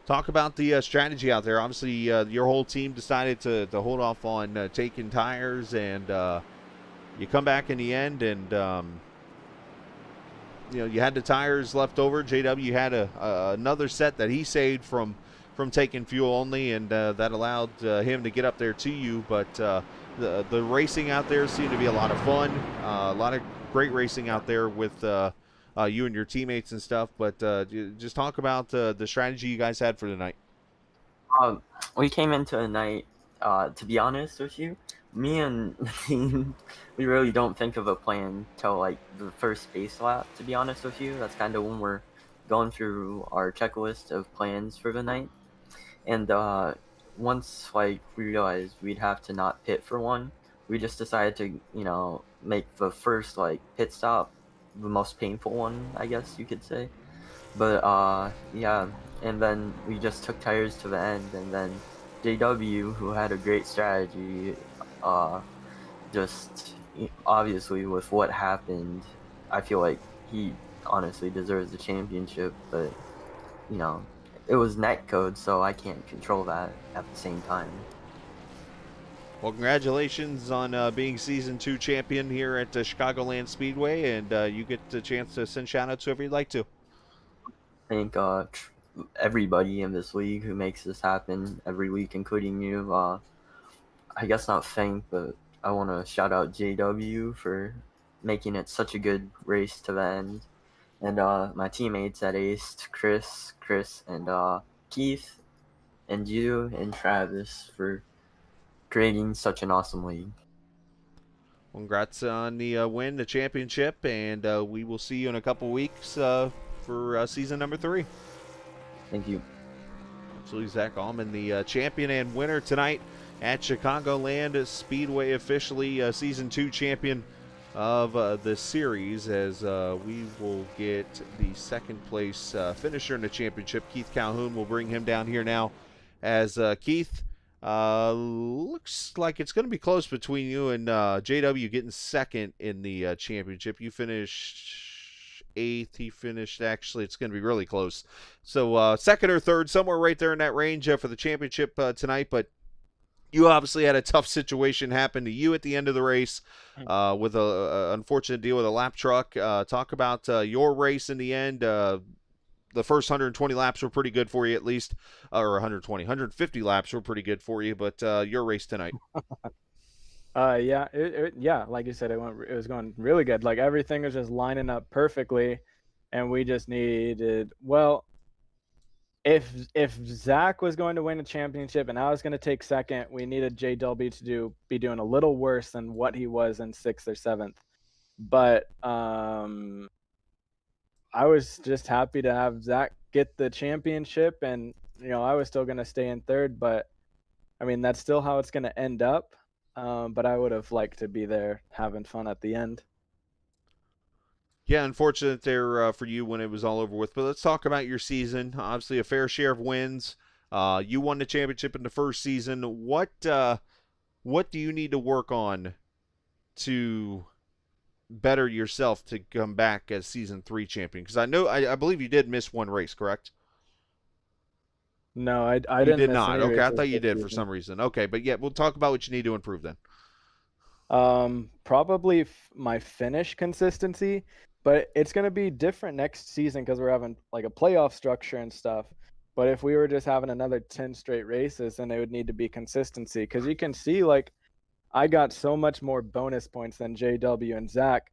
Talk about the strategy out there. Obviously, your whole team decided to hold off on taking tires, and you come back in the end, and you had the tires left over. JW had another set that he saved from taking fuel only, and that allowed him to get up there to you. But the racing out there seemed to be a lot of fun, a lot of great racing out there with you and your teammates and stuff. But just talk about the strategy you guys had for tonight. We came into the night, to be honest with you, me and the team, we really don't think of a plan till like the first space lap, to be honest with you. That's kind of when we're going through our checklist of plans for the night, and once like we realized we'd have to not pit for one, we just decided to make the first like pit stop the most painful one, I guess you could say. But yeah, and then we just took tires to the end, and then JW, who had a great strategy, just obviously with what happened, I feel like he honestly deserves the championship, but it was net code, so I can't control that at the same time. Well, congratulations on being Season 2 champion here at Chicagoland Speedway, and you get the chance to send shout-outs whoever you'd like to. Thank everybody in this league who makes this happen every week, including you. I guess not thank, but I want to shout out JW for making it such a good race to the end. And my teammates at Ace, Chris, and Keith, and you and Travis for creating such an awesome league. Congrats on the win, the championship, and we will see you in a couple weeks for season number 3. Thank you. Absolutely, Zach Allman, the champion and winner tonight at Chicagoland Speedway, officially season 2 champion of the series, as we will get the second place finisher in the championship. Keith Calhoun will bring him down here now, as Keith, looks like it's going to be close between you and JW getting second in the championship. You finished 8th. He finished, actually, it's going to be really close. So second or third, somewhere right there in that range for the championship tonight. But you obviously had a tough situation happen to you at the end of the race with a unfortunate deal with a lap truck. Talk about your race in the end. The first 120 laps were pretty good for you, at least, or 150 laps were pretty good for you. But your race tonight. Yeah, yeah, like you said, it was going really good. Like everything was just lining up perfectly, and we just needed, well, if Zach was going to win a championship and I was going to take second, we needed JW to be doing a little worse than what he was in 6th or 7th. But I was just happy to have Zach get the championship, and I was still going to stay in 3rd, but I mean that's still how it's going to end up. But I would have liked to be there having fun at the end. Yeah, unfortunate there for you when it was all over with. But let's talk about your season. Obviously, a fair share of wins. You won the championship in the first season. What do you need to work on to better yourself to come back as season 3 champion? Because I believe you did miss one race, correct? No, I you didn't did miss not. any Okay, I races thought you this did for season. some reason. Okay, but yeah, we'll talk about what you need to improve then. Probably my finish consistency, but it's going to be different next season because we're having like a playoff structure and stuff. But if we were just having another 10 straight races, then it would need to be consistency, because you can see like I got so much more bonus points than JW and Zach,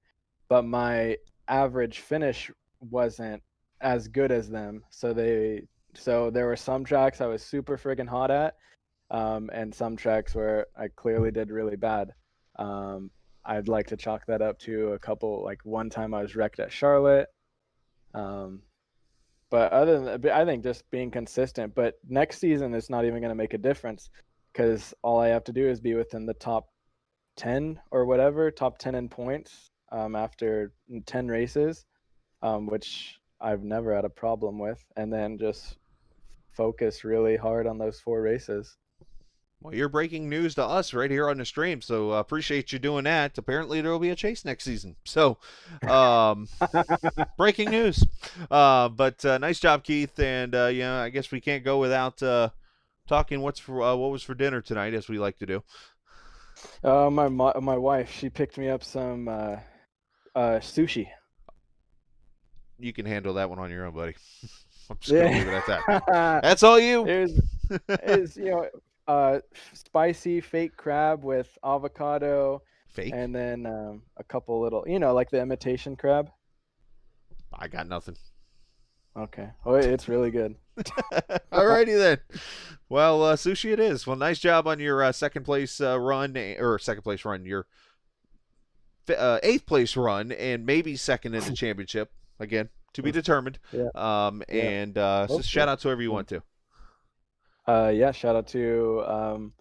but my average finish wasn't as good as them. So there were some tracks I was super friggin' hot at, and some tracks where I clearly did really bad. I'd like to chalk that up to a couple, like one time I was wrecked at Charlotte. But other than that, I think just being consistent. But next season, it's not even going to make a difference, because all I have to do is be within the top 10 or whatever, top 10 in points after 10 races, which I've never had a problem with, and then just focus really hard on those 4 races. Well, you're breaking news to us right here on the stream, so appreciate you doing that. Apparently, there will be a chase next season. So, breaking news. But nice job, Keith. And I guess we can't go without talking what was for dinner tonight, as we like to do. My wife, she picked me up some sushi. You can handle that one on your own, buddy. I'm just gonna leave it at that. That's all you. It was spicy fake crab with avocado. Fake? And then a couple little, like the imitation crab. I got nothing. Okay. Oh, it's really good. Alrighty then. Well, sushi it is. Well, nice job on your second place run, or second place run, your 8th place run, and maybe second in the championship. Again, to be determined. Yeah. And so Hopefully. shout out to whoever you want to. Yeah, shout out to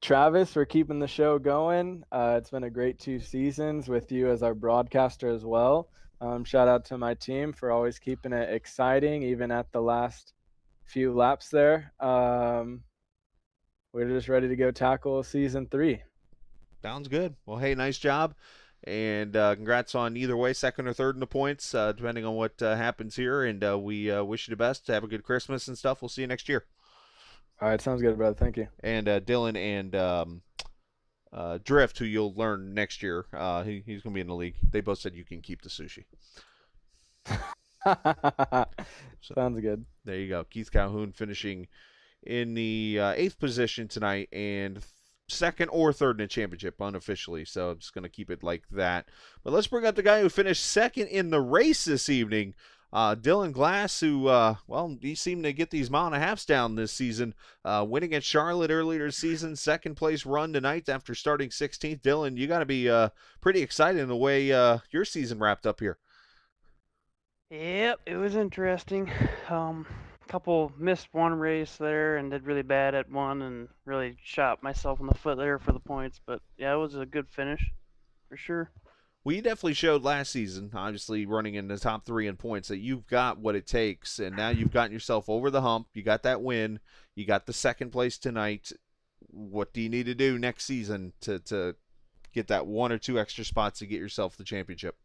Travis for keeping the show going. It's been a great 2 seasons with you as our broadcaster as well. Shout out to my team for always keeping it exciting, even at the last few laps there. We're just ready to go tackle season 3. Sounds good. Well, hey, nice job. And congrats on either way, second or third in the points, depending on what happens here. And we wish you the best. Have a good Christmas and stuff. We'll see you next year. All right, sounds good, brother. Thank you. And Dylan and Drift, who you'll learn next year, he's going to be in the league. They both said you can keep the sushi. Sounds good. There you go. Keith Calhoun finishing in the 8th position tonight and second or third in the championship unofficially. So I'm just going to keep it like that. But let's bring up the guy who finished second in the race this evening. Dylan Glass, who, he seemed to get these 1.5 miles down this season, winning at Charlotte earlier this season, second place run tonight after starting 16th. Dylan, you got to be pretty excited in the way your season wrapped up here. Yep, it was interesting. Couple missed one race there and did really bad at one and really shot myself in the foot there for the points. But yeah, it was a good finish for sure. Well, you definitely showed last season, obviously running in the top 3 in points, that you've got what it takes, and now you've gotten yourself over the hump. You got that win. You got the second place tonight. What do you need to do next season to get that 1 or 2 extra spots to get yourself the championship?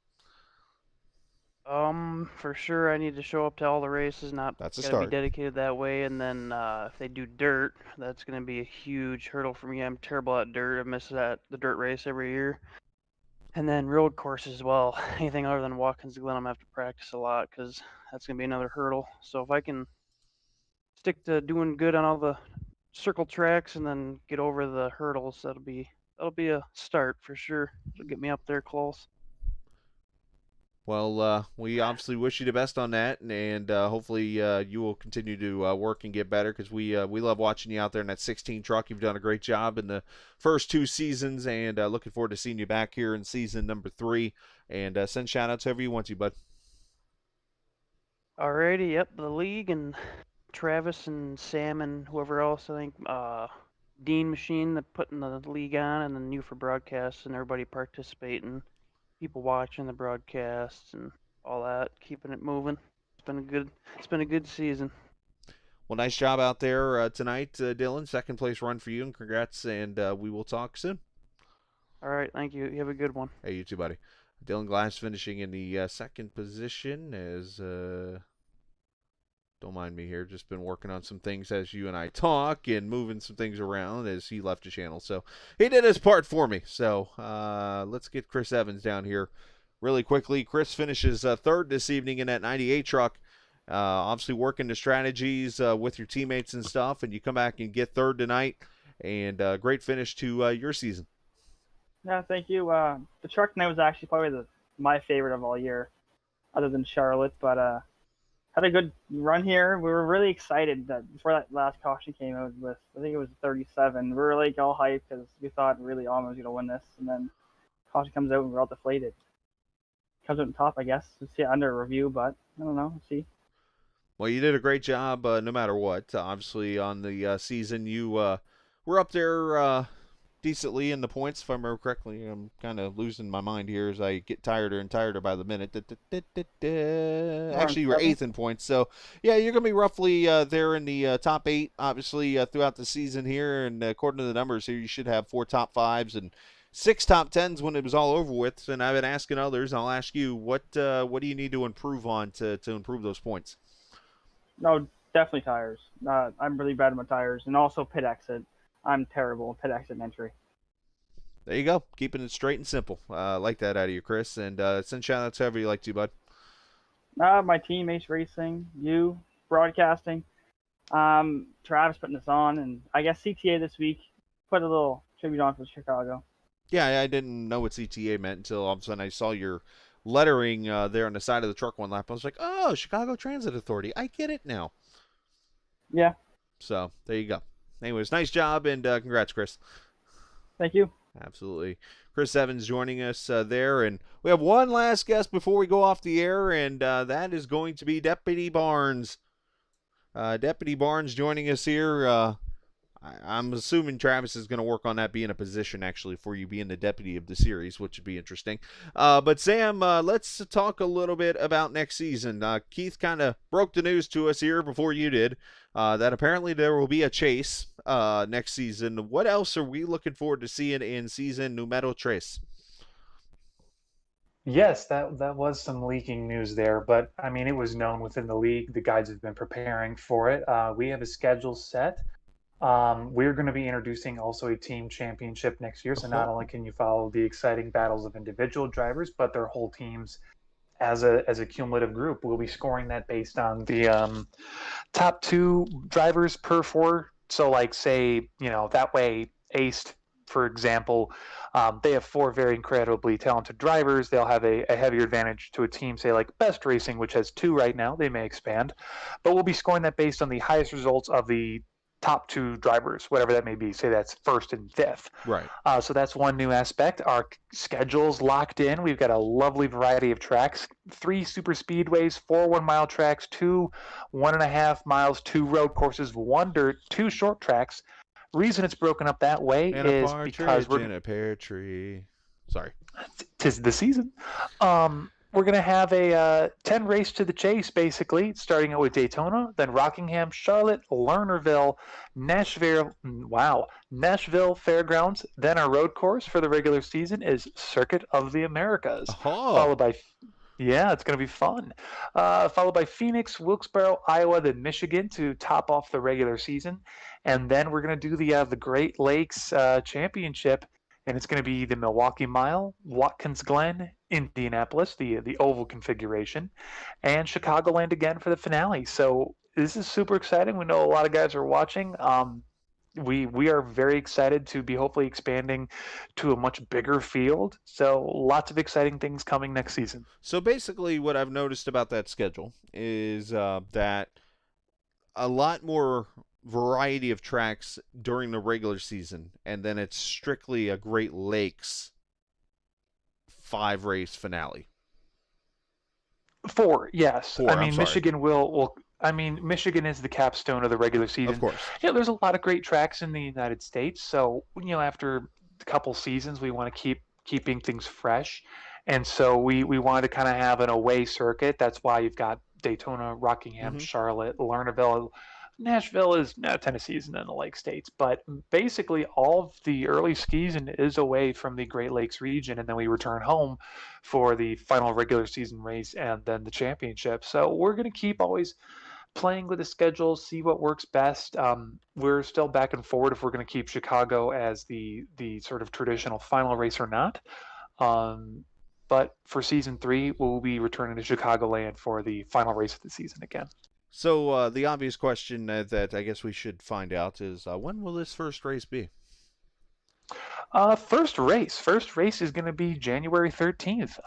For sure, I need to show up to all the races. That's a gotta start. be dedicated that way, and then if they do dirt, that's gonna be a huge hurdle for me. I'm terrible at dirt. I miss the dirt race every year. And then road courses as well. Anything other than Watkins Glen, I'm gonna have to practice a lot because that's gonna be another hurdle. So if I can stick to doing good on all the circle tracks and then get over the hurdles, that'll be a start for sure. It'll get me up there close. Well, we obviously wish you the best on that, and hopefully you will continue to work and get better because we love watching you out there in that 16 truck. You've done a great job in the first 2 seasons, and looking forward to seeing you back here in season number 3. And send shout-outs however you want to, bud. Alrighty, yep, the league and Travis and Sam and whoever else, I think, Dean Machine that putting the league on, and then you for broadcasts and everybody participating. People watching the broadcasts and all that, keeping it moving. It's been a good season. Well, nice job out there tonight, Dylan. Second place run for you, and congrats. And we will talk soon. All right, thank you. You have a good one. Hey, you too, buddy. Dylan Glass finishing in the second position as don't mind me here. Just been working on some things as you and I talk and moving some things around as he left the channel. So he did his part for me. So let's get Chris Evans down here really quickly. Chris finishes third this evening in that 98 truck. Obviously working the strategies with your teammates and stuff, and you come back and get third tonight. And great finish to your season. Yeah, thank you. The truck tonight was actually probably my favorite of all year, other than Charlotte, but had a good run here. We were really excited that before that last caution came out with, I think it was 37. We were like all hyped because we thought really Alma was going to win this, and then caution comes out and we're all deflated. Comes out on top, I guess. We'll see it under review, but I don't know. We'll see. Well, you did a great job no matter what. Obviously, on the season, you were up there decently in the points, if I remember correctly. I'm kind of losing my mind here as I get tireder and tireder by the minute. Actually, you were 8th in points. So, yeah, you're going to be roughly there in the top 8, obviously, throughout the season here. And according to the numbers here, you should have 4 top 5s and 6 top 10s when it was all over with. And I've been asking others, I'll ask you, what do you need to improve on to improve those points? No, definitely tires. I'm really bad at my tires. And also pit exit. I'm terrible at pit exit and entry. There you go. Keeping it straight and simple. I like that out of you, Chris. And send shout-outs however you like to, bud. My team, Ace Racing, you, broadcasting, Travis putting this on, and I guess CTA this week put a little tribute on for Chicago. Yeah, I didn't know what CTA meant until all of a sudden I saw your lettering there on the side of the truck one lap. I was like, oh, Chicago Transit Authority. I get it now. Yeah. So there you go. Anyways, nice job, and congrats, Chris. Thank you. Absolutely. Chris Evans joining us there. And we have one last guest before we go off the air, and that is going to be Deputy Barnes. Deputy Barnes joining us here. I'm assuming Travis is going to work on that being a position, actually, for you being the deputy of the series, which would be interesting. But Sam, let's talk a little bit about next season. Keith kind of broke the news to us here before you did, that apparently there will be a chase next season. What else are we looking forward to seeing in season numero tres? Yes, that was some leaking news there, but I mean, it was known within the league. The guys have been preparing for it. We have a schedule set. We're going to be introducing also a team championship next year. So not only can you follow the exciting battles of individual drivers, but their whole teams as a cumulative group. We'll be scoring that based on the top 2 drivers per 4. So like say, that way Aced, for example, they have 4 very incredibly talented drivers. They'll have a heavier advantage to a team, say like Best Racing, which has 2 right now. They may expand, but we'll be scoring that based on the highest results of the top 2 drivers, whatever that may be. Say that's 1st and 5th. Right. So that's one new aspect. Our schedule's locked in. We've got a lovely variety of tracks: 3 super speedways, 4 1-mile tracks, 2 1.5 miles, 2 road courses, 1 dirt, 2 short tracks. Reason it's broken up that way is because we're in a pear tree. Sorry. 'Tis the season. We're going to have a 10 race to the chase, basically, starting out with Daytona, then Rockingham, Charlotte, Lernerville, Nashville Fairgrounds. Then our road course for the regular season is Circuit of the Americas, followed by, it's going to be fun, followed by Phoenix, Wilkesboro, Iowa, then Michigan to top off the regular season. And then we're going to do the Great Lakes Championship, and it's going to be the Milwaukee Mile, Watkins Glen, Indianapolis, the oval configuration, and Chicagoland again for the finale. So this is super exciting. We know a lot of guys are watching. We are very excited to be hopefully expanding to a much bigger field. So lots of exciting things coming next season. So basically what I've noticed about that schedule is that a lot more variety of tracks during the regular season, and then it's strictly a Great Lakes 5-race finale. 4, yes. 4, I mean, Michigan will. I mean, Michigan is the capstone of the regular season. Of course. There's a lot of great tracks in the United States. So, after a couple seasons, we want to keeping things fresh. And so we wanted to kind of have an away circuit. That's why you've got Daytona, Rockingham, Charlotte, Lernerville. Nashville is Tennessee isn't in the Lake States, but basically all of the early season is away from the Great Lakes region, and then we return home for the final regular season race and then the championship. So we're going to keep always playing with the schedule, see what works best. We're still back and forward if we're going to keep Chicago as the sort of traditional final race or not. But for season 3, we'll be returning to Chicagoland for the final race of the season again. So the obvious question that I guess we should find out is when will this first race be? First race is going to be January 13th.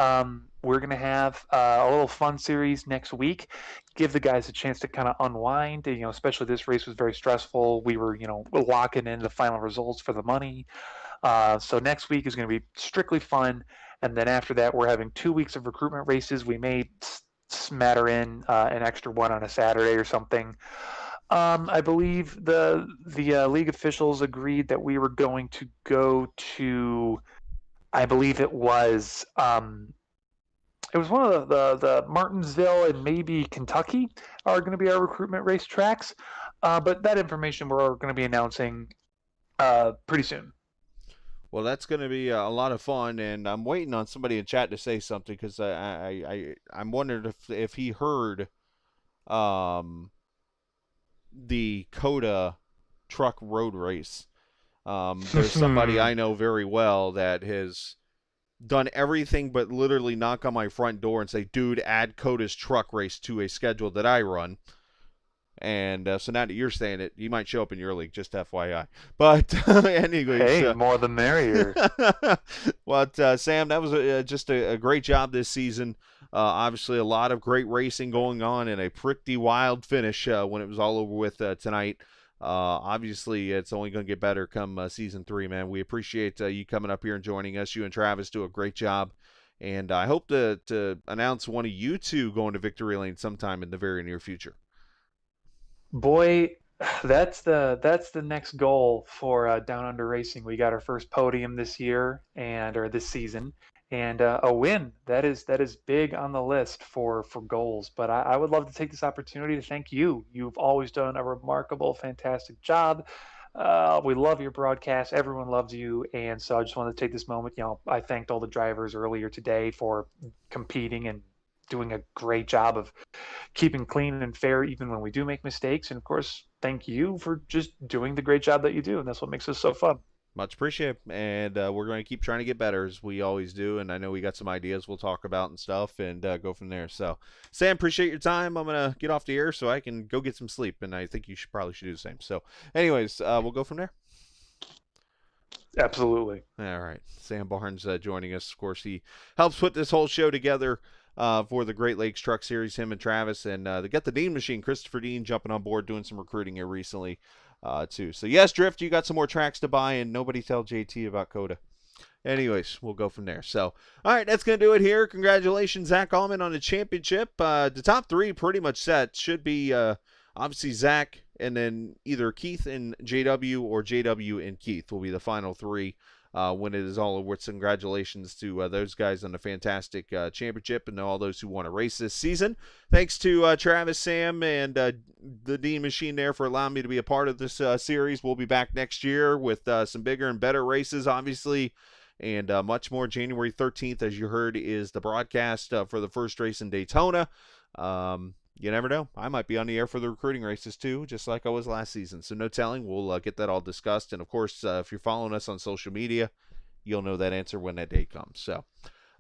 We're going to have a little fun series next week, give the guys a chance to kind of unwind. Especially this race was very stressful. We were, locking in the final results for the money. So next week is going to be strictly fun. And then after that, we're having 2 weeks of recruitment races. We may smatter in an extra one on a Saturday or something. I believe the league officials agreed that we were going to go to, I believe it was one of the Martinsville and maybe Kentucky are going to be our recruitment race tracks. But that information we're going to be announcing pretty soon. Well, that's going to be a lot of fun, and I'm waiting on somebody in chat to say something because I'm wondering if he heard the COTA truck road race. There's somebody I know very well that has done everything but literally knock on my front door and say, dude, add COTA's truck race to a schedule that I run. And so now that you're saying it, you might show up in your league, just FYI. But anyways. Hey, more the merrier. But Sam, that was just a great job this season. Obviously, a lot of great racing going on and a pretty wild finish when it was all over with tonight. Obviously, it's only going to get better come season 3, man. We appreciate you coming up here and joining us. You and Travis do a great job. And I hope to announce one of you two going to Victory Lane sometime in the very near future. Boy, that's the next goal for Down Under Racing. We got our first podium this year or this season, and a win. That is big on the list for goals. But I would love to take this opportunity to thank you. You've always done a remarkable, fantastic job. We love your broadcast. Everyone loves you, and so I just wanted to take this moment. I thanked all the drivers earlier today for competing and doing a great job of keeping clean and fair even when we do make mistakes. And of course, thank you for just doing the great job that you do, and that's what makes us so fun. Much appreciated. And we're going to keep trying to get better as we always do. And I know we got some ideas we'll talk about and stuff and go from there. So, Sam, appreciate your time. I'm going to get off the air so I can go get some sleep. And I think you probably should do the same. So, anyways, we'll go from there. Absolutely. All right. Sam Barnes joining us. Of course, he helps put this whole show together for the Great Lakes Truck Series, him and Travis. And they got the Dean machine, Christopher Dean, jumping on board, doing some recruiting here recently. Too. So yes, Drift, you got some more tracks to buy, and nobody tell JT about Coda. Anyways, we'll go from there. So, all right, that's going to do it here. Congratulations, Zach Allman, on the championship. The top 3 pretty much set. Should be obviously Zach, and then either Keith and JW or JW and Keith will be the final 3 when it is all over. Congratulations to those guys on the fantastic championship and all those who want to race this season. Thanks to Travis, Sam, and the Dean Machine there for allowing me to be a part of this series. We'll be back next year with some bigger and better races, obviously, and much more. January 13th, as you heard, is the broadcast for the first race in Daytona. You never know. I might be on the air for the recruiting races too, just like I was last season. So no telling. We'll get that all discussed. And, of course, if you're following us on social media, you'll know that answer when that day comes. So,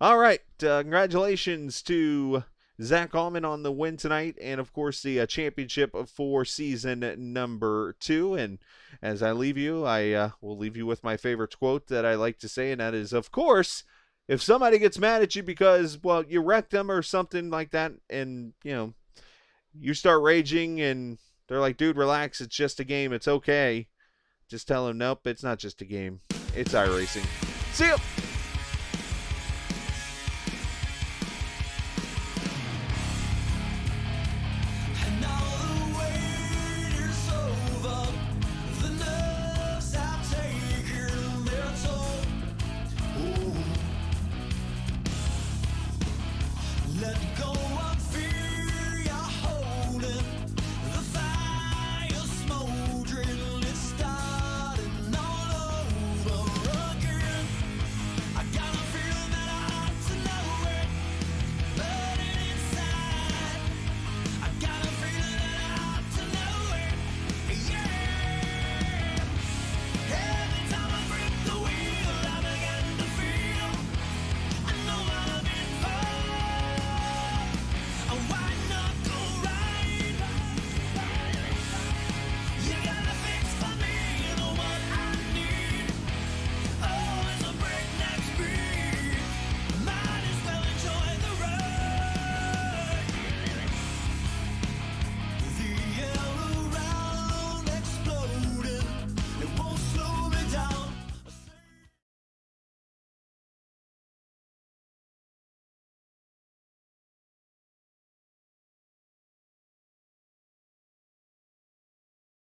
all right. Congratulations to Zach Allman on the win tonight. And, of course, the championship for season number 2. And as I leave you, I will leave you with my favorite quote that I like to say, and that is, of course, if somebody gets mad at you because, well, you wrecked them or something like that, and, you start raging and they're like, dude, relax. It's just a game. It's okay. Just tell them, nope, it's not just a game. It's iRacing. See ya.